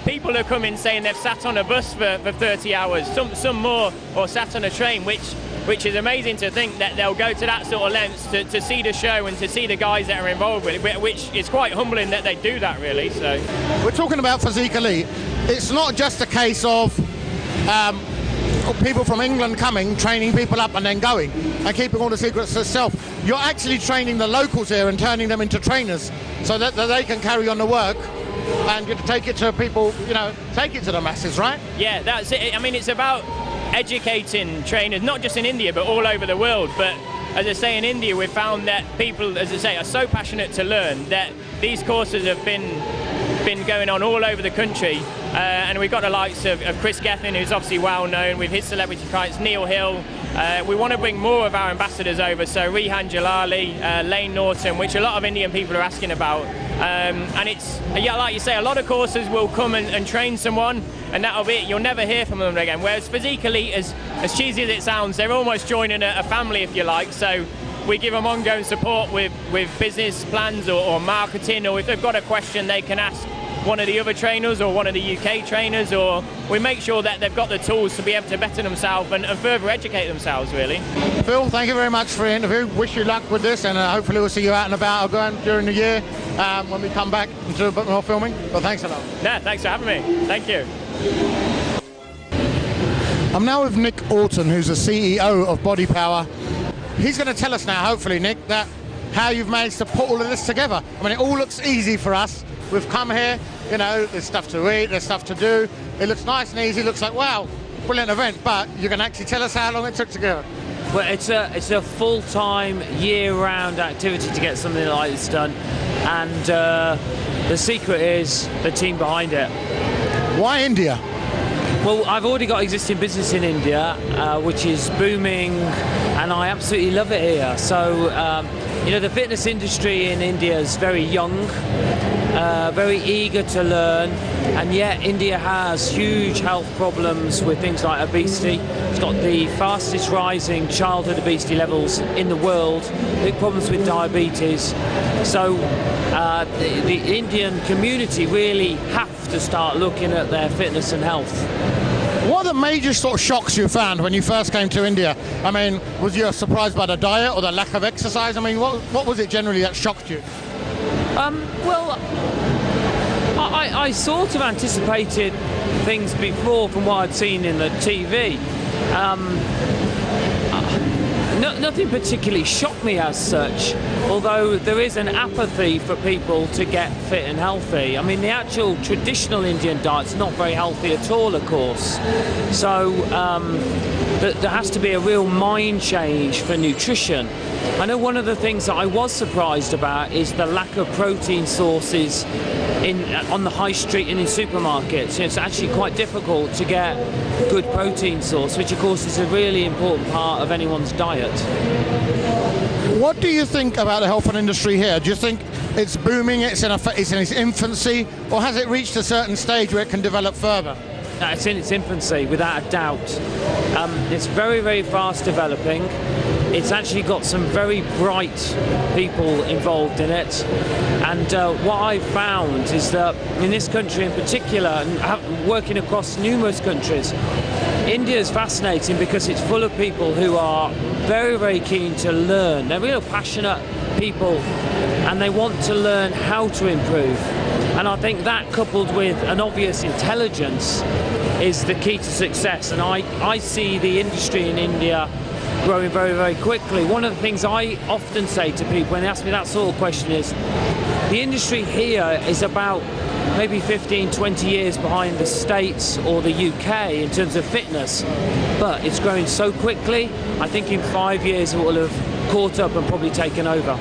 L: People are coming saying they've sat on a bus for 30 hours, some more, or sat on a train, which is amazing to think that they'll go to that sort of lengths to see the show and to see the guys that are involved with it, which is quite humbling that they do that, really. So
A: we're talking about Physique Elite. It's not just a case of people from England coming, training people up and then going and keeping all the secrets to itself. You're actually training the locals here and turning them into trainers so that they can carry on the work and take it to people, take it to the masses, right?
L: Yeah, that's it. I mean, it's about educating trainers, not just in India, but all over the world. But as I say, in India, we've found that people, as I say, are so passionate to learn that these courses have been going on all over the country. And we've got the likes of Chris Gethin, who's obviously well known with his celebrity clients, Neil Hill. We want to bring more of our ambassadors over, so Rehan Jalali, Lane Norton, which a lot of Indian people are asking about. And it's, yeah, like you say, a lot of courses will come and train someone, and that'll be it. You'll never hear from them again. Whereas Physique Elite, as cheesy as it sounds, they're almost joining a family, if you like. So we give them ongoing support with business plans or marketing, or if they've got a question, they can ask one of the other trainers or one of the UK trainers, or we make sure that they've got the tools to be able to better themselves and further educate themselves, really.
A: Phil, thank you very much for the interview. Wish you luck with this, and hopefully we'll see you out and about again during the year when we come back and do a bit more filming. But thanks a lot.
L: No, thanks for having me. Thank you.
A: I'm now with Nick Orton, who's the CEO of Body Power. He's going to tell us now, hopefully, Nick, that how you've managed to put all of this together. I mean, it all looks easy for us. We've come here, you know, there's stuff to eat, there's stuff to do. It looks nice and easy, looks like, wow, brilliant event. But you can actually tell us how long it took together.
M: Well, it's a full-time, year-round activity to get something like this done. And the secret is the team behind it.
A: Why India?
M: Well, I've already got existing business in India, which is booming, and I absolutely love it here. So, you know, the fitness industry in India is very young, very eager to learn, and yet India has huge health problems with things like obesity. It's got the fastest rising childhood obesity levels in the world, big problems with diabetes. So the Indian community really have to start looking at their fitness and health.
A: What are the major sort of shocks you found when you first came to India? I mean, was you surprised by the diet or the lack of exercise? I mean, what was it generally that shocked you?
M: Well, I sort of anticipated things before from what I'd seen in the TV. Nothing particularly shocked me as such, although there is an apathy for people to get fit and healthy. I mean, the actual traditional Indian diet's not very healthy at all, of course. So there has to be a real mind change for nutrition. I know one of the things that I was surprised about is the lack of protein sources on the high street and in supermarkets. It's actually quite difficult to get a good protein source, which of course is a really important part of anyone's diet.
A: What do you think about the health and industry here? Do you think it's booming, it's in its infancy, or has it reached a certain stage where it can develop further?
M: No, it's in its infancy, without a doubt. It's very, very fast developing. It's actually got some very bright people involved in it. And what I've found is that in this country in particular, and working across numerous countries, India is fascinating because it's full of people who are very, very keen to learn. They're real passionate people and they want to learn how to improve. And I think that, coupled with an obvious intelligence, is the key to success. And I see the industry in India growing very, very quickly. One of the things I often say to people when they ask me that sort of question is, the industry here is about maybe 15, 20 years behind the States or the UK in terms of fitness, but it's growing so quickly, I think in 5 years it will have caught up and probably taken over.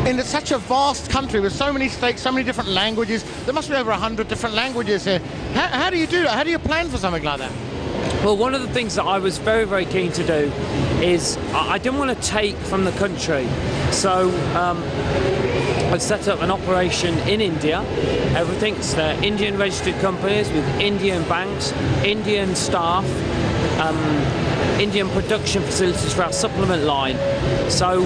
A: In such a vast country with so many states, so many different languages, there must be over 100 different languages here. How do you do that? How do you plan for something like that?
M: Well, one of the things that I was very, very keen to do is I didn't want to take from the country. So I set up an operation in India. Everything's Indian registered companies with Indian banks, Indian staff, Indian production facilities for our supplement line. So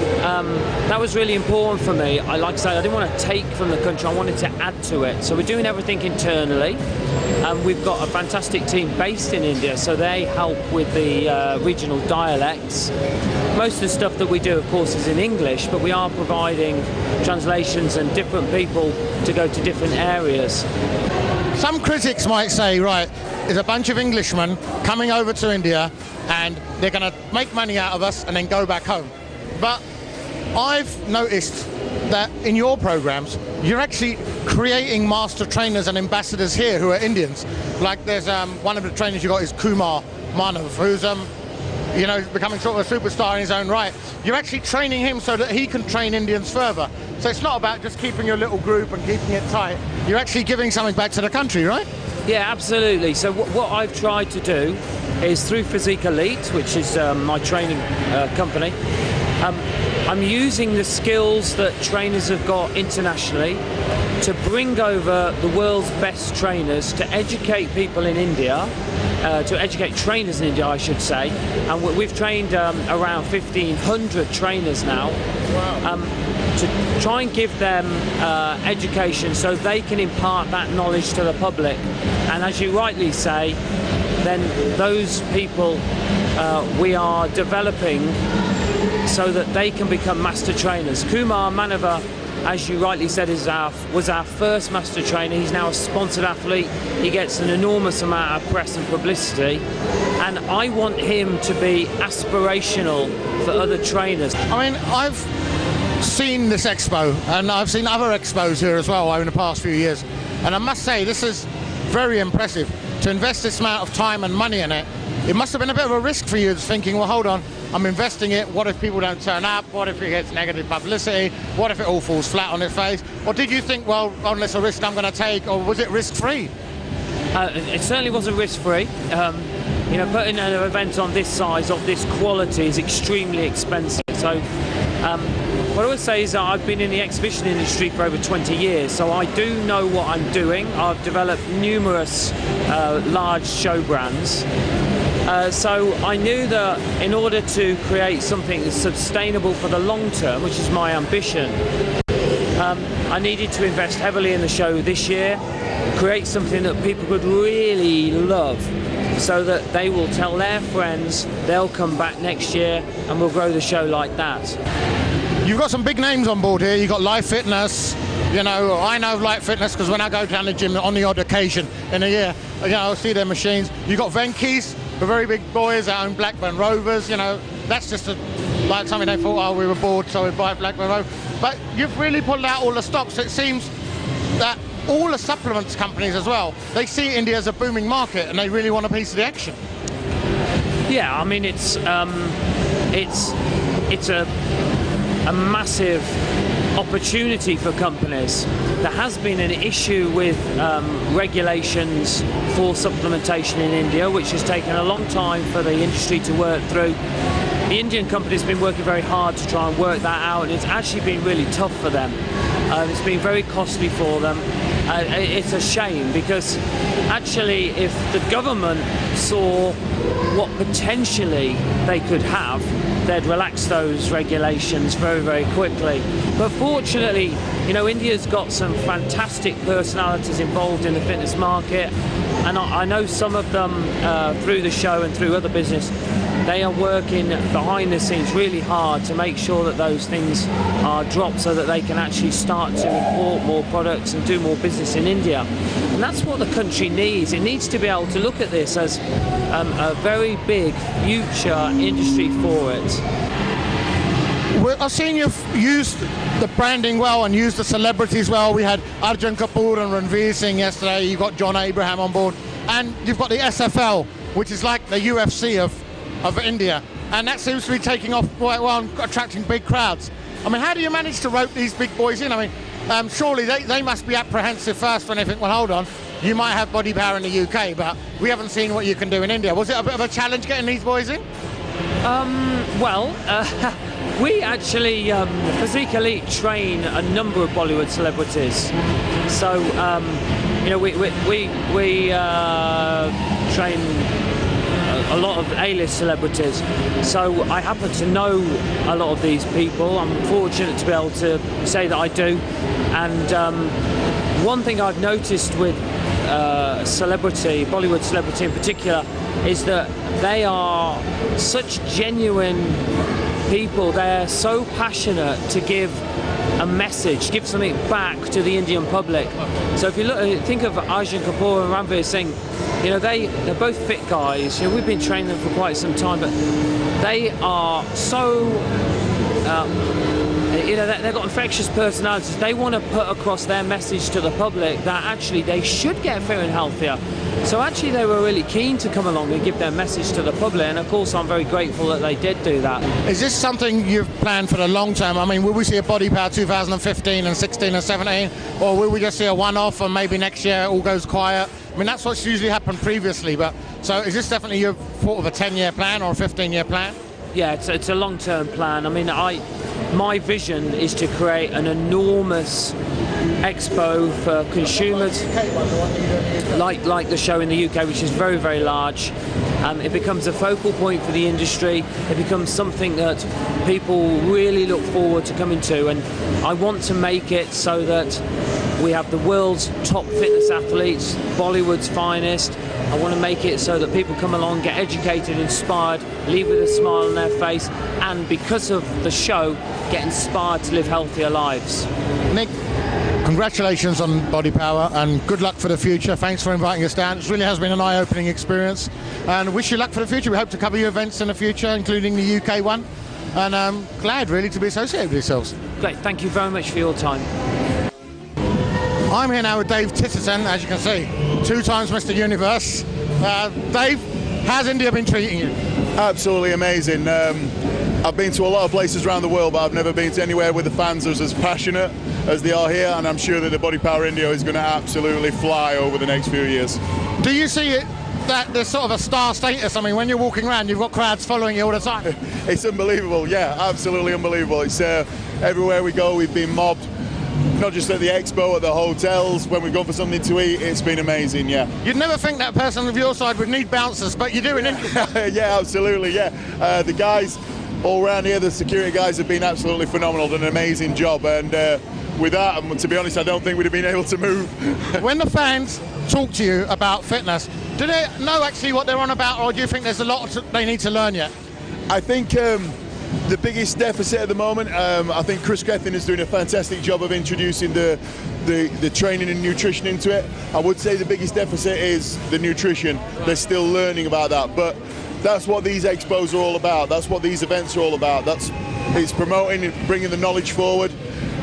M: that was really important for me. Like I say, I didn't want to take from the country, I wanted to add to it. So we're doing everything internally. We've got a fantastic team based in India, so they help with the regional dialects. Most of the stuff that we do, of course, is in English, but we are providing translations and different people to go to different areas.
A: Some critics might say, right, there's a bunch of Englishmen coming over to India and they're going to make money out of us and then go back home. But I've noticed that in your programs, you're actually creating master trainers and ambassadors here who are Indians. Like there's one of the trainers you got is Kumar Manav, who's you know, becoming sort of a superstar in his own right. You're actually training him so that he can train Indians further. So it's not about just keeping your little group and keeping it tight. You're actually giving something back to the country, right?
M: Yeah, absolutely. So what I've tried to do is through Physique Elite, which is my training company, I'm using the skills that trainers have got internationally to bring over the world's best trainers to educate people in India to educate trainers in India, I should say, and we've trained around 1,500 trainers now. To try and give them education so they can impart that knowledge to the public. And as you rightly say, then those people we are developing so that they can become master trainers. Kumar Manava, as you rightly said, was our first master trainer. He's now a sponsored athlete. He gets an enormous amount of press and publicity, and I want him to be aspirational for other trainers.
A: I mean, I've seen this expo, and I've seen other expos here as well over the past few years, and I must say this is very impressive. To invest this amount of time and money in it, it must have been a bit of a risk for you, thinking, well, hold on, I'm investing it, what if people don't turn up, what if it gets negative publicity, what if it all falls flat on its face? Or did you think, well, it's a risk I'm going to take, or was it risk-free?
M: It certainly wasn't risk-free. You know, putting an event on this size, of this quality, is extremely expensive. So what I would say is that I've been in the exhibition industry for over 20 years, so I do know what I'm doing. I've developed numerous large show brands. So I knew that in order to create something sustainable for the long term, which is my ambition, I needed to invest heavily in the show this year, create something that people could really love, so that they will tell their friends, they'll come back next year, and we'll grow the show like that.
A: You've got some big names on board here. You've got Life Fitness. You know, I know Life Fitness because when I go down the gym on the odd occasion in a year, you know, I'll see their machines. You've got Venky's, the very big boys that own Blackburn Rovers. You know, that's just like something they thought, oh, we were bored, so we buy Blackburn Rovers. But you've really pulled out all the stops. It seems that all the supplements companies as well, they see India as a booming market and they really want a piece of the action.
M: Yeah, I mean, it's a massive opportunity for companies. There has been an issue with regulations for supplementation in India, which has taken a long time for the industry to work through. The Indian company's been working very hard to try and work that out, and it's actually been really tough for them. It's been very costly for them. It's a shame, because actually if the government saw what potentially they could have, they'd relax those regulations very, very quickly. But fortunately, you know, India's got some fantastic personalities involved in the fitness market, and I know some of them through the show and through other business. They are working behind the scenes really hard to make sure that those things are dropped so that they can actually start to import more products and do more business in India. And that's what the country needs. It needs to be able to look at this as a very big future industry for it.
A: I've seen you've used the branding well and used the celebrities well. We had Arjun Kapoor and Ranveer Singh yesterday. You've got John Abraham on board. And you've got the SFL, which is like the UFC of India, and that seems to be taking off quite well and attracting big crowds. I mean, how do you manage to rope these big boys in? I mean, surely they must be apprehensive first when they think, well, hold on, you might have Body Power in the UK, but we haven't seen what you can do in India. Was it a bit of a challenge getting these boys in?
M: We actually, Physique Elite train a number of Bollywood celebrities. So, you know, we train a lot of A-list celebrities, so I happen to know a lot of these people. I'm fortunate to be able to say that I do. And one thing I've noticed with celebrity, Bollywood celebrity in particular, is that they are such genuine people. They're so passionate to give a message, give something back to the Indian public. So if you think of Arjun Kapoor and Ranveer Singh, you know, they're both fit guys. You know, we've been training them for quite some time, but they are so, you know, they've got infectious personalities. They want to put across their message to the public that actually they should get fitter and healthier. So actually they were really keen to come along and give their message to the public, and of course I'm very grateful that they did do that.
A: Is this something you've planned for the long term? I mean, will we see a Body Power 2015 and 16 and 17, or will we just see a one-off and maybe next year it all goes quiet? I mean, that's what's usually happened previously, but so is this definitely your thought of a 10-year plan or a 15-year plan?
M: Yeah, it's a long-term plan. I mean, my vision is to create an enormous expo for consumers, like the show in the UK, which is very, very large. It becomes a focal point for the industry. It becomes something that people really look forward to coming to, and I want to make it so that we have the world's top fitness athletes, Bollywood's finest. I want to make it so that people come along, get educated, inspired, leave with a smile on their face, and because of the show, get inspired to live healthier lives.
A: Nick, congratulations on Body Power and good luck for the future. Thanks for inviting us down. It really has been an eye-opening experience, and wish you luck for the future. We hope to cover your events in the future, including the UK one, and I'm glad really to be associated with yourselves.
M: Great, thank you very much for your time.
A: I'm here now with Dave Titterton, as you can see, 2 times Mr. Universe. Dave, how's India been treating you?
N: Absolutely amazing. I've been to a lot of places around the world, but I've never been to anywhere where the fans are as passionate as they are here, and I'm sure that the Body Power India is going to absolutely fly over the next few years.
A: Do you see it that there's sort of a star status? I mean, when you're walking around, you've got crowds following you all the time.
N: It's unbelievable, yeah, absolutely unbelievable. It's everywhere we go, we've been mobbed. Not just at the expo, at the hotels, when we've gone for something to eat, it's been amazing, yeah.
A: You'd never think that person of your side would need bouncers, but you do in India.
N: Yeah, absolutely, yeah. The guys all around here, the security guys have been absolutely phenomenal, done an amazing job, and with that, to be honest, I don't think we'd have been able to move.
A: When the fans talk to you about fitness, do they know actually what they're on about, or do you think there's a lot they need to learn yet?
N: I think the biggest deficit at the moment, I think Chris Gethin is doing a fantastic job of introducing the training and nutrition into it. I would say the biggest deficit is the nutrition. They're still learning about that, but that's what these expos are all about. That's what these events are all about. It's promoting, bringing the knowledge forward,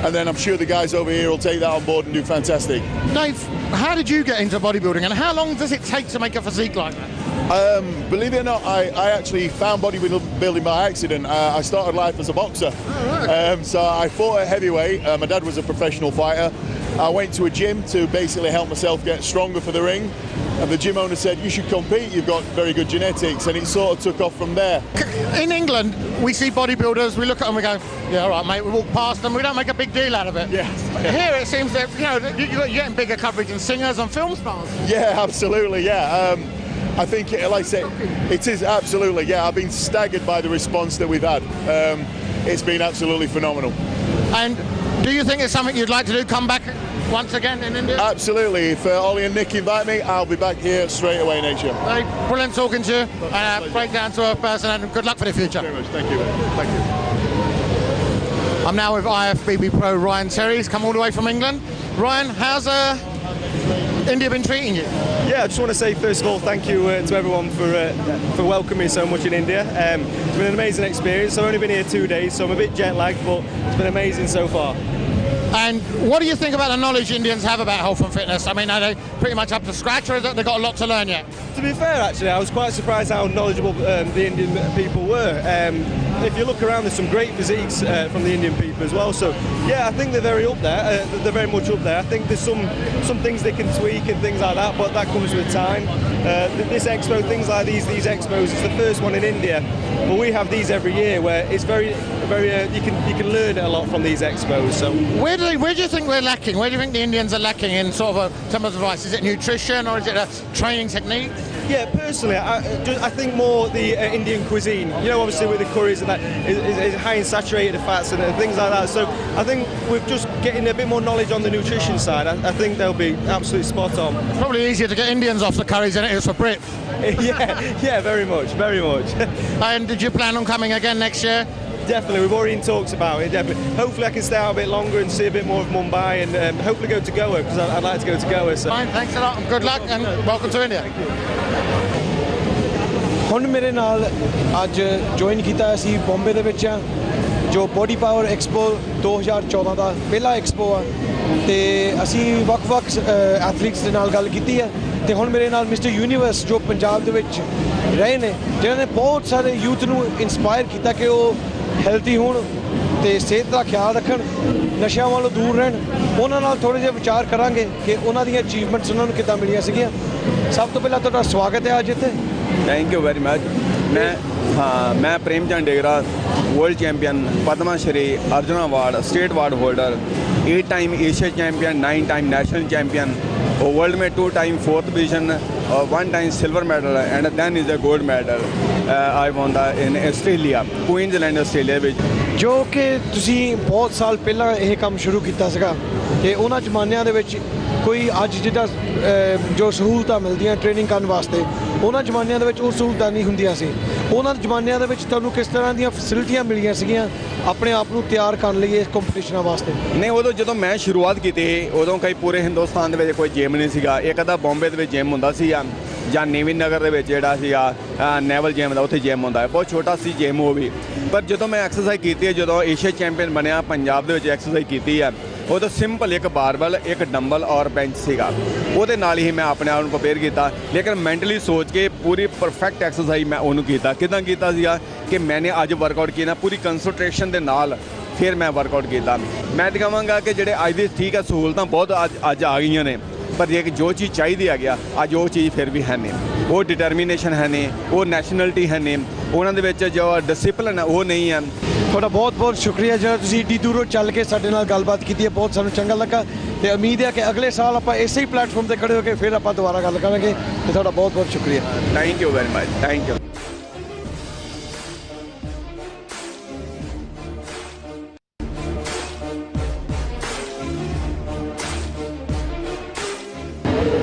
N: and then I'm sure the guys over here will take that on board and do fantastic.
A: Dave, how did you get into bodybuilding, and how long does it take to make a physique like that?
N: Believe it or not, I actually found bodybuilding by accident. I started life as a boxer.
A: Oh, right.
N: So I fought at heavyweight. My dad was a professional fighter. I went to a gym to basically help myself get stronger for the ring. And the gym owner said, you should compete, you've got very good genetics. And it sort of took off from there.
A: In England, we see bodybuilders, we look at them, we go, yeah, all right, mate, we walk past them, we don't make a big deal out of it.
N: Yeah.
A: Here it seems that, you're getting bigger coverage than singers and film stars.
N: Yeah, absolutely, yeah. I think, like I say, it is absolutely, yeah. I've been staggered by the response that we've had. It's been absolutely phenomenal.
A: And do you think it's something you'd like to do, come back once again in India?
N: Absolutely. If Ollie and Nick invite me, I'll be back here straight away in Asia.
A: Hey, brilliant talking to you. Break down to a person, and good luck for the future.
N: Thank you very much. Thank you. Thank you.
A: I'm now with IFBB Pro Ryan Terry. He's come all the way from England. Ryan, how's India been treating you?
O: Yeah, I just want to say first of all thank you to everyone for welcoming me so much in India. It's been an amazing experience. I've only been here 2 days, so I'm a bit jet lagged, but it's been amazing so far.
A: And what do you think about the knowledge Indians have about health and fitness? I mean, are they pretty much up to scratch, or have they got a lot to learn yet?
O: To be fair, actually, I was quite surprised how knowledgeable the Indian people were. If you look around, there's some great physiques from the Indian people as well. So, yeah, I think they're very up there. They're very much up there. I think there's some things they can tweak and things like that, but that comes with time. This expo, things like these expos, it's the first one in India, but we have these every year where it's very, very. You can learn a lot from these expos. So,
A: where do you think we're lacking? Where do you think the Indians are lacking in sort of some of the advice? Is it nutrition or is it a training technique?
O: Yeah, personally, I think more the Indian cuisine. You know, obviously with the curries and that is high in saturated fats and things like that. So I think we're just getting a bit more knowledge on the nutrition side. I think they'll be absolutely spot on.
A: Probably easier to get Indians off the curries than it is for Brits.
O: yeah, very much, very much.
A: And did you plan on coming again next year?
O: Definitely, we've already in talks about it, definitely. Hopefully I can stay out a bit longer and see a bit more of Mumbai and hopefully go to Goa, because I'd like to go to Goa. So.
A: Fine, thanks a lot, and good luck, and welcome to India.
O: Thank you.
F: ਹੁਣ ਮੇਰੇ ਨਾਲ ਅੱਜ join ਕੀਤਾ ਅਸੀਂ ਬੰਬੇ ਦੇ ਵਿੱਚ ਆ ਜੋ ਬੋਡੀ ਪਾਵਰ ਐਕਸਪੋ 2014 ਦਾ ਪਹਿਲਾ ਐਕਸਪੋ ਆ ਤੇ ਅਸੀਂ ਵੱਖ-ਵੱਖ ਐਥਲੀਟਸ ਦੇ ਨਾਲ ਗੱਲ ਕੀਤੀ ਹੈ ਤੇ ਹੁਣ ਮੇਰੇ ਨਾਲ ਮਿਸਟਰ ਯੂਨੀਵਰਸ ਜੋ ਪੰਜਾਬ ਦੇ ਵਿੱਚ ਰਹੇ ਨੇ ਜਿਨ੍ਹਾਂ ਨੇ ਬਹੁਤ ਸਾਰੇ ਯੂਥ ਨੂੰ ਇਨਸਪਾਇਰ ਕੀਤਾ ਕਿ ਉਹ ਹੈਲਥੀ ਹੋਣ ਤੇ ਸਿਹਤ ਦਾ ਖਿਆਲ ਰੱਖਣ ਨਸ਼ਿਆਂ ਵੱਲੋਂ ਦੂਰ ਰਹਿਣ ਉਹਨਾਂ ਨਾਲ ਥੋੜ੍ਹੇ ਜਿਹੇ ਵਿਚਾਰ ਕਰਾਂਗੇ ਕਿ ਉਹਨਾਂ ਦੀਆਂ ਅਚੀਵਮੈਂਟਸ ਉਹਨਾਂ ਨੂੰ ਕਿੱਦਾਂ ਮਿਲੀਆਂ ਸੀਗੀਆਂ ਸਭ ਤੋਂ ਪਹਿਲਾਂ ਤੁਹਾਡਾ ਸਵਾਗਤ ਹੈ ਅੱਜ ਇੱਥੇ
P: Thank you very much.
J: मैं Premchand Degra world champion Padma Shri Arjun award state award holder 8 time Asia champion 9 time national champion world में 2 time 4th position 1 time silver medal and then is a gold medal I won the in Australia Queensland Australia ਵਿੱਚ
F: ਜੋ ਕਿ ਤੁਸੀਂ ਬਹੁਤ ਸਾਲ ਪਹਿਲਾਂ ਇਹ ਕੰਮ ਸ਼ੁਰੂ ਕੀਤਾ ਸੀਗਾ ਤੇ ਉਹਨਾਂ ਜ਼ਮਾਨਿਆਂ ਦੇ ਵਿੱਚ ਕੋਈ ਅੱਜ ਜਿੱਦਾਂ ਜੋ ਸਹੂਲਤਾਂ ਮਿਲਦੀਆਂ ਟ੍ਰੇਨਿੰਗ ਕਰਨ ਵਾਸਤੇ ਉਹਨਾਂ ਜ਼ਮਾਨਿਆਂ ਦੇ ਵਿੱਚ ਉਹ ਸਹੂਲਤਾਂ ਨਹੀਂ ਹੁੰਦੀਆਂ ਸੀ ਉਹਨਾਂ ਜ਼ਮਾਨਿਆਂ ਦੇ ਵਿੱਚ ਤੁਹਾਨੂੰ ਕਿਸ ਤਰ੍ਹਾਂ ਦੀਆਂ ਫੈਸਿਲਿਟੀਆਂ ਮਿਲੀਆਂ ਸੀਗੀਆਂ ਆਪਣੇ ਆਪ ਨੂੰ ਤਿਆਰ ਕਰਨ ਲਈ ਇਸ ਕੰਪੀਟੀਸ਼ਨਾਂ ਵਾਸਤੇ
J: ਨਹੀਂ ਉਦੋਂ ਜਦੋਂ ਮੈਂ ਸ਼ੁਰੂਆਤ ਕੀਤੀ ਉਦੋਂ ਕਈ ਪੂਰੇ ਹਿੰਦੁਸਤਾਨ ਦੇ ਵਿੱਚ ਕੋਈ ਜਿਮ ਨਹੀਂ ਸੀਗਾ ਇੱਕ ਅੱਧਾ ਬੰਬੇ ਦੇ ਵਿੱਚ ਜਿਮ ਹੁੰਦਾ ਸੀ ਜਾਂ ਨੇਵੀ ਨਗਰ ਦੇ ਵਿੱਚ ਜਿਹੜਾ ਸੀਗਾ ਨੈਵਲ ਜਿਮ ਦਾ ਉੱਥੇ ਜਿਮ ਹੁੰਦਾ ਹੈ ਬਹੁਤ ਛੋਟਾ ਸੀ ਜਿਮ ਉਹ ਵੀ ਪਰ ਜਦੋਂ ਮੈਂ ਐਕਸਰਸਾਈਜ਼ ਕੀਤੀ ਹੈ ਜਦੋਂ ਏਸ਼ੀਆ ਚੈਂਪੀਅਨ ਬਣਿਆ ਪੰਜਾਬ ਦੇ ਵਿੱਚ ਐਕਸਰਸਾਈਜ਼ ਕੀਤੀ ਹੈ ਉਦੋਂ ਸਿੰਪਲ ਇੱਕ ਬਾਰਬਲ ਇੱਕ ਡੰਬਲ ਔਰ ਬੈਂਚ ਸੀਗਾ ਉਹਦੇ ਨਾਲ ਹੀ ਮੈਂ ਆਪਣੇ ਆਪ ਨੂੰ ਕੰਪੇਅਰ ਕੀਤਾ ਲੇਕਿਨ ਮੈਂਟਲੀ ਸੋਚ ਕੇ ਪੂਰੀ ਪਰਫੈਕਟ ਐਕਸਰਸਾਈਜ਼ ਮੈਂ ਉਹਨੂੰ ਕੀਤਾ ਕਿੱਦਾਂ ਕੀਤਾ ਸੀਗਾ ਕਿ ਮੈਨੇ ਅੱਜ ਵਰਕਆਊਟ ਕੀਤਾ ਪੂਰੀ ਕੰਸਨਟ੍ਰੇਸ਼ਨ ਦੇ ਨਾਲ ਫਿਰ ਮੈਂ ਵਰਕਆਊਟ ਕੀਤਾ ਮੈਂ ਦਿਖਾਵਾਂਗਾ ਕਿ ਜਿਹੜੇ ਅੱਜ ਦੀ ਠੀਕ ਹੈ ਸਹੂਲਤਾਂ ਬਹੁਤ ਅੱਜ ਆ ਗਈਆਂ ਨੇ ਪਰ ਜੇ ਜੋ ਚੀਜ਼ ਚਾਹੀਦੀ ਆ ਗਿਆ ਅੱਜ ਉਹ ਚੀਜ਼ ਫਿਰ ਵੀ ਹੈ ਨਹੀਂ ਉਹ ਡਿਟਰਮੀਨੇਸ਼ਨ ਹੈ ਨਹੀਂ ਉਹ ਨੈਸ਼ਨਲਿਟੀ ਹੈ ਨਹੀਂ ਉਹਨਾਂ ਦੇ ਵਿੱਚ ਜੋ ਡਿਸਿਪਲਿਨ ਹੈ ਉਹ ਨਹੀਂ ਹੈ
F: ਤੁਹਾਡਾ ਬਹੁਤ ਬਹੁਤ ਸ਼ੁਕਰੀਆ ਜਿਹੜਾ ਤੁਸੀਂ ਏਡੀ ਦੂਰੋਂ ਚੱਲ ਕੇ ਸਾਡੇ ਨਾਲ ਗੱਲਬਾਤ ਕੀਤੀ ਹੈ ਬਹੁਤ ਸਾਨੂੰ ਚੰਗਾ ਲੱਗਾ ਤੇ ਉਮੀਦ ਹੈ ਕਿ ਅਗਲੇ ਸਾਲ ਆਪਾਂ ਇਸੇ ਹੀ ਪਲੇਟਫਾਰਮ ਤੇ ਖੜੇ ਹੋ ਕੇ ਫਿਰ ਆਪਾਂ ਦੁਬਾਰਾ ਗੱਲ ਕਰਾਂਗੇ ਤੇ ਤੁਹਾਡਾ ਬਹੁਤ ਬਹੁਤ ਸ਼ੁਕਰੀਆ
J: thank you very much thank you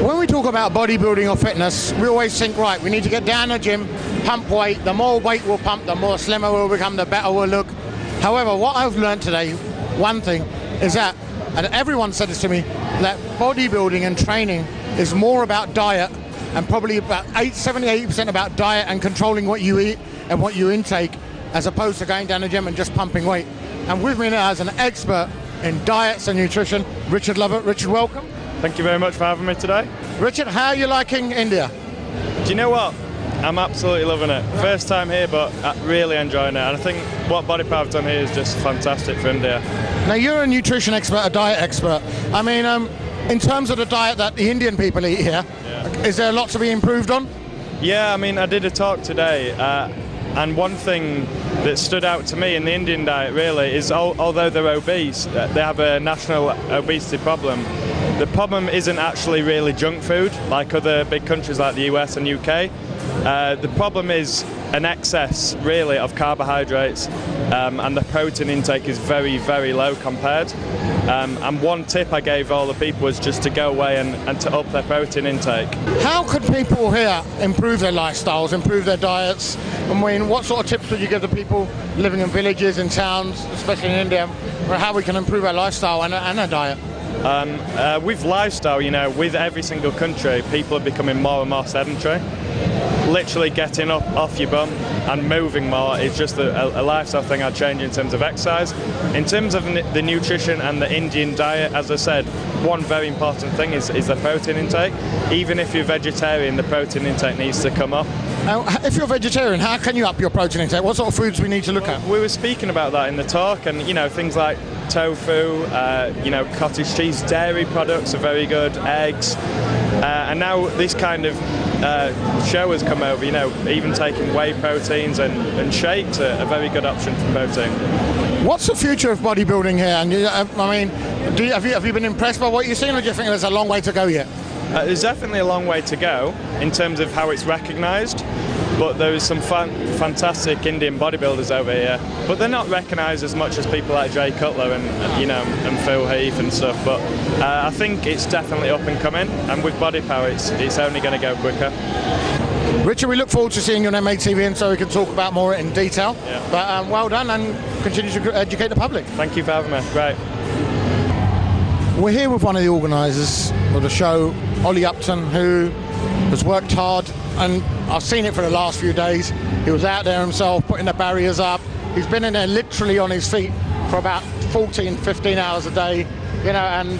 A: When we talk about bodybuilding or fitness, we always think, right, we need to get down the gym, pump weight. The more weight we'll pump, the more slimmer we'll become, the better we'll look. However, what I've learned today, one thing, is that, and everyone said this to me, that bodybuilding and training is more about diet and probably about 70-80% about diet and controlling what you eat and what you intake as opposed to going down the gym and just pumping weight. And with me now is an expert in diets and nutrition, Richard Lovett. Richard, welcome.
P: Thank you very much for having me today.
A: Richard, how are you liking India?
P: Do you know what? I'm absolutely loving it. First time here, but really enjoying it. And I think what Body Power have done here is just fantastic for India.
A: Now, you're a nutrition expert, a diet expert. I mean, in terms of the diet that the Indian people eat here, is there a lot to be improved on?
P: Yeah, I mean, I did a talk today. And one thing that stood out to me in the Indian diet really is although they're obese, they have a national obesity problem. The problem isn't actually really junk food like other big countries like the US and UK. The problem is an excess really of carbohydrates and the protein intake is very, very low compared. And one tip I gave all the people was just to go away and to up their protein intake.
A: How could people here improve their lifestyles, improve their diets? I mean, what sort of tips would you give the people living in villages and towns, especially in India, for how we can improve our lifestyle and our diet?
P: With lifestyle, you know, with every single country, people are becoming more and more sedentary. Literally getting up off your bum and moving more is just a lifestyle thing I'd change in terms of exercise. In terms of the nutrition and the Indian diet, as I said, one very important thing is the protein intake. Even if you're vegetarian, the protein intake needs to come up.
A: If you're vegetarian, how can you up your protein intake? What sort of foods we need to look at?
P: We were speaking about that in the talk, and you know, things like tofu, you know, cottage cheese, dairy products are very good, eggs, and now this kind of show has come over, you know, even taking whey proteins and shakes are a very good option for protein.
A: What's the future of bodybuilding here? And I mean, have you been impressed by what you've seen, or do you think there's a long way to go yet?
P: There's definitely a long way to go in terms of how it's recognised, but there is some fantastic Indian bodybuilders over here, but they're not recognised as much as people like Jay Cutler and you know and Phil Heath and stuff. But I think it's definitely up and coming, and with Body Power, it's only going to go quicker.
A: Richard, we look forward to seeing you on MATV, and so we can talk about more in detail.
P: Yeah.
A: But well done, and continue to educate the public.
P: Thank you for having me. Great.
A: We're here with one of the organisers of the show, Ollie Upton, who has worked hard, and I've seen it for the last few days. He was out there himself, putting the barriers up. He's been in there literally on his feet for about 14, 15 hours a day, you know, and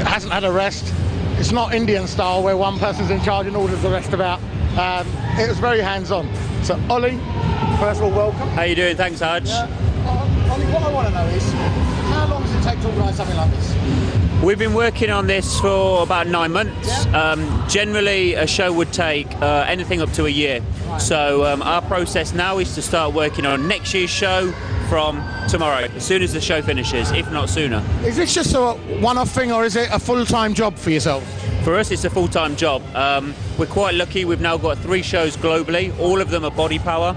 A: hasn't had a rest. It's not Indian style where one person's in charge and orders the rest about. It was very hands-on. So Ollie, first of all, welcome.
Q: How you doing? Thanks, Harj.
A: Ollie, what I want to know is, how long does it take to organise something like this?
Q: We've been working on this for about 9 months. Generally, a show would take anything up to a year. So our process now is to start working on next year's show from tomorrow, as soon as the show finishes, if not sooner.
A: Is this just a one-off thing, or is it a full-time job for yourself?
Q: For us, it's a full-time job. We're quite lucky. We've now got 3 shows globally. All of them are Body Power.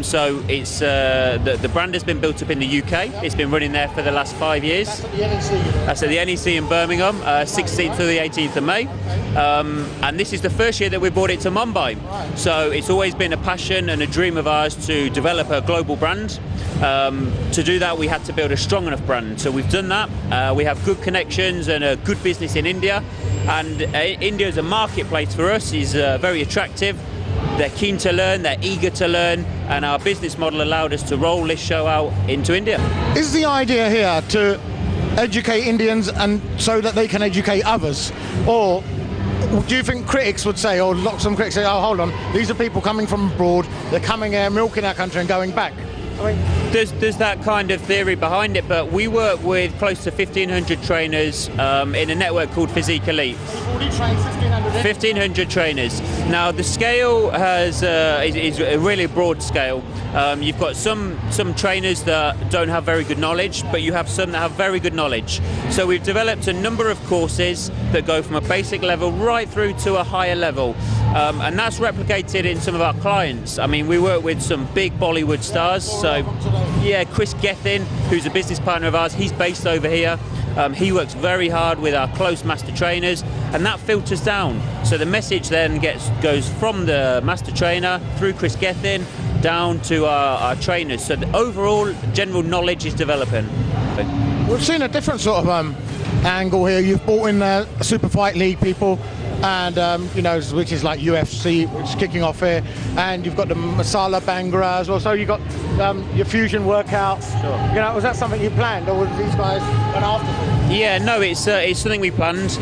Q: So it's the brand has been built up in the UK. It's been running there for the last 5 years. That's at the NEC in Birmingham, 16th to the 18th of May. And this is the first year that we brought it to Mumbai. So it's always been a passion and a dream of ours to develop a global brand. To do that, we had to build a strong enough brand. So we've done that. We have good connections and a good business in India. And India as a marketplace for us is very attractive. They're keen to learn, they're eager to learn, and our business model allowed us to roll this show out into India.
A: Is the idea here to educate Indians and so that they can educate others? Or do you think critics would say, or some critics say, oh, hold on, these are people coming from abroad, they're coming here, milking our country and going back? I mean,
Q: there's that kind of theory behind it, but we work with close to 1,500 trainers in a network called Physique Elite. 1,500 trainers. Now the scale is a really broad scale. You've got some trainers that don't have very good knowledge, but you have some that have very good knowledge. So we've developed a number of courses that go from a basic level right through to a higher level. And that's replicated in some of our clients. I mean, we work with some big Bollywood stars. So, yeah, Chris Gethin, who's a business partner of ours, he's based over here. He works very hard with our close master trainers, and that filters down. So the message then goes from the master trainer through Chris Gethin down to our trainers. So the overall general knowledge is developing.
A: We've seen a different sort of angle here. You've brought in Super Fight League people, and which is like UFC, which is kicking off here, and you've got the Masala Bhangra as well. So you've got your fusion workouts. Sure. Was that something you planned, or were these guys went after?
Q: Yeah, no, it's something we planned.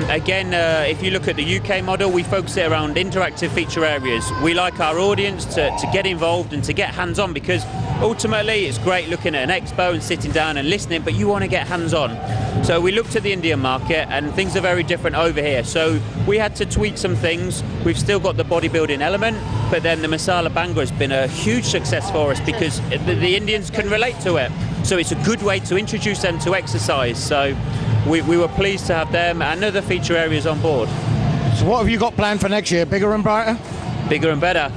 Q: Again, if you look at the UK model, we focus it around interactive feature areas. We like our audience to get involved and to get hands-on, because ultimately it's great looking at an expo and sitting down and listening, but you want to get hands-on. So we looked at the Indian market, and things are very different over here. So we had to tweak some things. We've still got the bodybuilding element, but then the Masala Bhangra has been a huge success for us because the Indians can relate to it. So it's a good way to introduce them to exercise. So we were pleased to have them and other feature areas on board.
A: So what have you got planned for next year? Bigger and brighter?
Q: Bigger and better.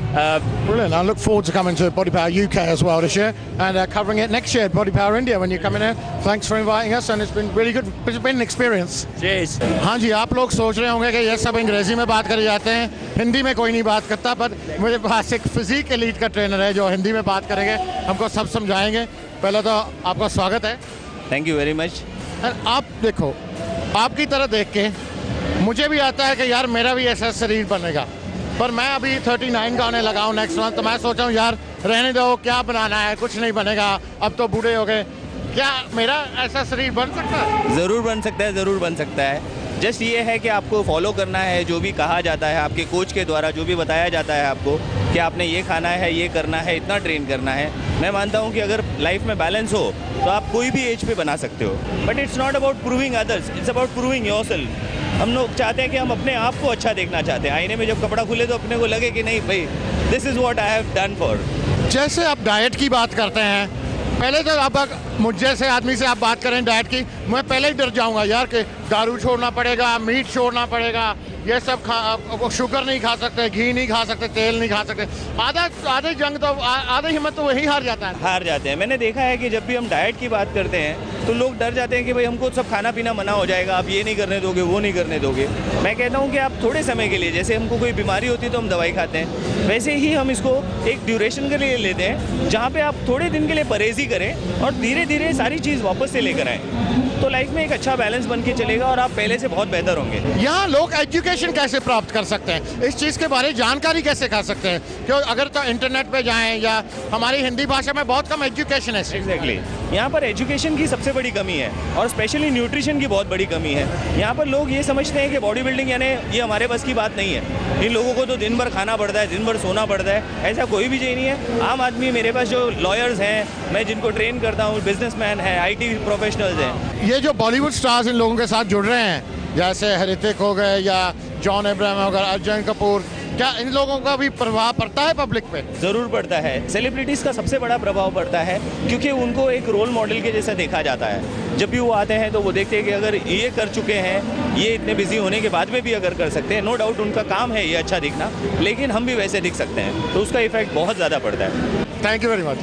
A: Brilliant. I look forward to coming to Body Power UK as well this year, and covering it next year at Body Power India when you come in here. Thanks for inviting us, and it's been really good. It's been an experience.
Q: Cheers.
A: हाँ जी, आप लोग सोच रहे होंगे कि ये सब अंग्रेजी में बात करे जाते हैं, हिंदी में कोई नहीं बात करता, पर मेरे पास एक फिजिक एलीट का ट्रेनर है जो हिंदी में बात करेंगे, हमको सब समझाएंगे। पहले तो आपका स्वागत है।
R: Thank you very much.
A: आप देखो, आपकी तरह देख के मुझे भी आता है कि यार मेरा भी ऐसा शरीर बनेगा, पर मैं अभी 39 का होने लगा हूँ नेक्स्ट मंथ, तो मैं सोचा हूँ यार रहने दो, क्या बनाना है, कुछ नहीं बनेगा, अब तो बूढ़े हो गए। क्या मेरा ऐसा शरीर बन सकता है?
R: ज़रूर बन सकता है, ज़रूर बन सकता है। जस्ट ये है कि आपको फॉलो करना है जो भी कहा जाता है, आपके कोच के द्वारा जो भी बताया जाता है आपको कि आपने ये खाना है, ये करना है, इतना ट्रेन करना है। मैं मानता हूँ कि अगर लाइफ में बैलेंस हो तो आप कोई भी एज पे बना सकते हो, but it's not about proving others, it's about proving yourself. हम लोग चाहते हैं कि हम अपने आप को अच्छा देखना चाहते हैं। आईने में जब कपड़ा खुले तो अपने को लगे कि नहीं भाई, this is what I have done for.
A: जैसे आप डाइट की बात करते हैं, पहले तो आप मुझ जैसे आदमी से आप बात करें डाइट की, मैं पहले ही डर जाऊंगा यार कि दारू छोड़ना पड़ेगा, मीट छोड़ना पड़ेगा, ये सब शुगर नहीं खा सकते, घी नहीं खा सकते, तेल नहीं खा सकते। आधे जंग तो आधे हिम्मत तो वही हार जाता है।
R: हार जाते हैं। मैंने देखा है कि जब भी हम डाइट की बात करते हैं तो लोग डर जाते हैं कि भाई हमको सब खाना पीना मना हो जाएगा, आप ये नहीं करने दोगे, वो नहीं करने दोगे। मैं कहता हूँ कि आप थोड़े समय के लिए, जैसे हमको कोई बीमारी होती है तो हम दवाई खाते हैं, वैसे ही हम इसको एक ड्यूरेशन के लिए लेते हैं, जहाँ पे आप थोड़े दिन के लिए परहेज़ी करें और धीरे धीरे सारी चीज़ वापस से लेकर आएँ, तो लाइफ में एक अच्छा बैलेंस बन के चलेगा और आप पहले से बहुत बेहतर होंगे।
A: यहाँ लोग एजुकेशन कैसे प्राप्त कर सकते हैं, इस चीज़ के बारे में जानकारी कैसे खा सकते हैं? क्यों अगर तो इंटरनेट पे जाएं, या हमारी हिंदी भाषा में बहुत कम एजुकेशन है।
R: एग्जैक्टली यहाँ पर एजुकेशन की सबसे बड़ी कमी है और स्पेशली न्यूट्रिशन की बहुत बड़ी कमी है। यहाँ पर लोग ये समझते हैं कि बॉडी बिल्डिंग यानी ये हमारे बस की बात नहीं है। इन लोगों को तो दिन भर खाना पड़ता है, दिन भर सोना पड़ता है, ऐसा कोई भी चीज़ नहीं है। आम आदमी, मेरे पास जो लॉयर्स हैं, मैं जिनको ट्रेन करता हूँ, बिजनेसमैन हैं, IT प्रोफेशनल्स हैं।
A: ये जो बॉलीवुड स्टार्स इन लोगों के साथ जुड़ रहे हैं, जैसे ऋतिक हो गए या जॉन अब्राहम हो गए, अर्जुन कपूर, क्या इन लोगों का भी प्रभाव पड़ता है पब्लिक पे?
R: ज़रूर पड़ता है। सेलिब्रिटीज़ का सबसे बड़ा प्रभाव पड़ता है क्योंकि उनको एक रोल मॉडल के जैसा देखा जाता है। जब भी वो आते हैं तो वो देखते हैं कि अगर ये कर चुके हैं, ये इतने बिजी होने के बाद में भी अगर कर सकते हैं, नो डाउट उनका काम है ये अच्छा दिखना, लेकिन हम भी वैसे दिख सकते हैं, तो उसका इफेक्ट बहुत ज़्यादा पड़ता है।
A: Thank you very much.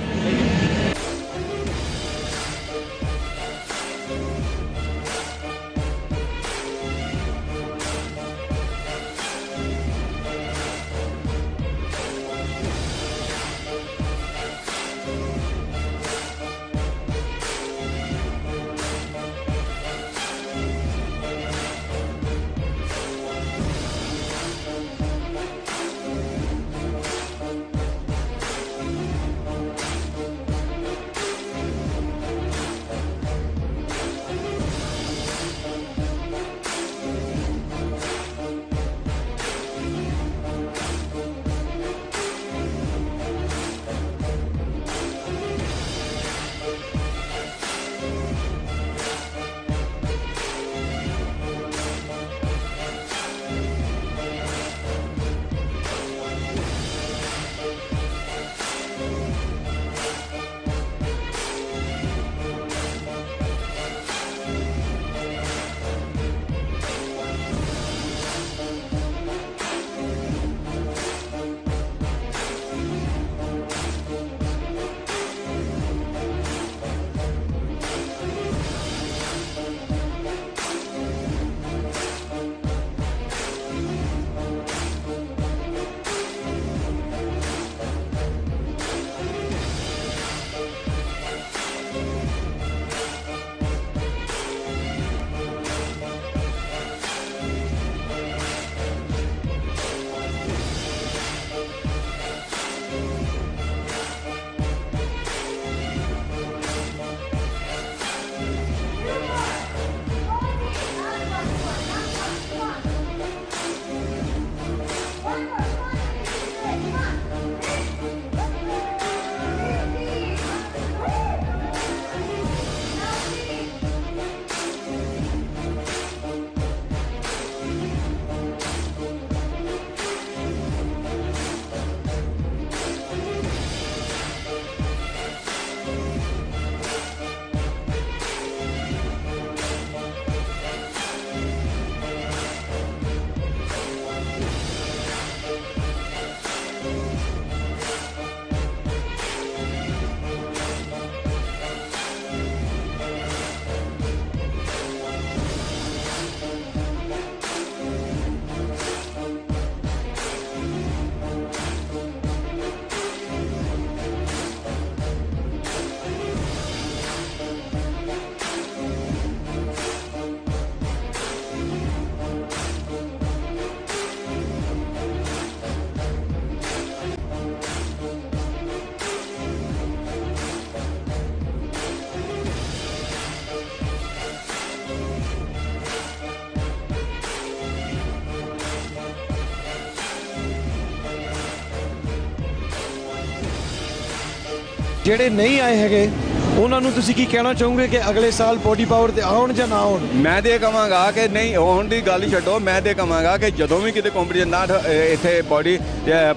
F: ਜਿਹੜੇ ਨਹੀਂ ਆਏ ਹੈਗੇ ਉਹਨਾਂ ਨੂੰ ਤੁਸੀਂ ਕੀ ਕਹਿਣਾ ਚਾਹੋਗੇ ਕਿ ਅਗਲੇ ਸਾਲ ਬੋਡੀ ਪਾਵਰ ਤੇ ਆਉਣ ਜਾਂ ਨਾ ਆਉਣ?
J: ਮੈਂ ਤੇ ਕਹਾਂਗਾ ਕਿ ਨਹੀਂ ਆਉਣ ਦੀ ਗੱਲ ਹੀ ਛੱਡੋ, ਮੈਂ ਤੇ ਕਹਾਂਗਾ ਕਿ ਜਦੋਂ ਵੀ ਕਿਤੇ ਕੰਪੀਟੀਸ਼ਨ ਨਾ ਇੱਥੇ ਬੋਡੀ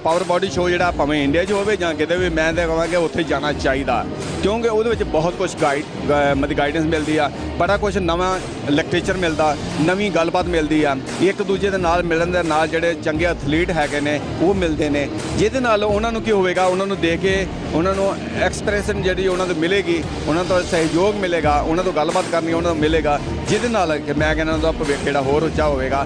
J: ਪਾਵਰ ਬੋਡੀ ਸ਼ੋਅ ਜਿਹੜਾ ਭਾਵੇਂ ਇੰਡੀਆ 'ਚ ਹੋਵੇ ਜਾਂ ਕਿਤੇ ਵੀ, ਮੈਂ ਤੇ ਕਹਾਂਗਾ ਉੱਥੇ ਜਾਣਾ ਚਾਹੀਦਾ ਕਿਉਂਕਿ ਉਹਦੇ ਵਿੱਚ ਬਹੁਤ ਕੁਝ ਮਤਲਬ ਗਾਈਡੈਂਸ ਮਿਲਦੀ ਆ, ਬੜਾ ਕੁਝ ਨਵਾਂ ਲੈਕਚਰ ਮਿਲਦਾ, ਨਵੀਂ ਗੱਲਬਾਤ ਮਿਲਦੀ ਆ, ਇੱਕ ਦੂਜੇ ਦੇ ਨਾਲ ਮਿਲਣ ਦੇ ਨਾਲ ਜਿਹੜੇ ਚੰਗੇ ਐਥਲੀਟ ਹੈਗੇ ਨੇ ਉਹ ਮਿਲਦੇ ਨੇ, ਜਿਹਦੇ ਨਾਲ ਉਹਨਾਂ ਨੂੰ ਕੀ ਹੋਵੇਗਾ, ਉਹਨਾਂ ਨੂੰ ਦੇਖ ਕੇ ਉਹਨਾਂ ਨੂੰ ਐਕਸਪ੍ਰੈਸ਼ਨ ਜਿਹੜੀ ਉਹਨਾਂ ਨੂੰ ਮਿਲੇਗੀ, ਉਹਨਾਂ ਤੋਂ ਸਹਿਯੋਗ ਮਿਲੇਗਾ, ਉਹਨਾਂ ਤੋਂ ਗੱਲਬਾਤ ਕਰਨੀ ਉਹਨਾਂ ਨੂੰ ਮਿਲੇਗਾ, ਜਿਹਦੇ ਨਾਲ ਕਿ ਮੈਂ ਕਹਿੰਦਾ ਉਹਦਾ ਭਵਿੱਖ ਜਿਹੜਾ ਹੋਰ ਉੱਚਾ ਹੋਵੇਗਾ।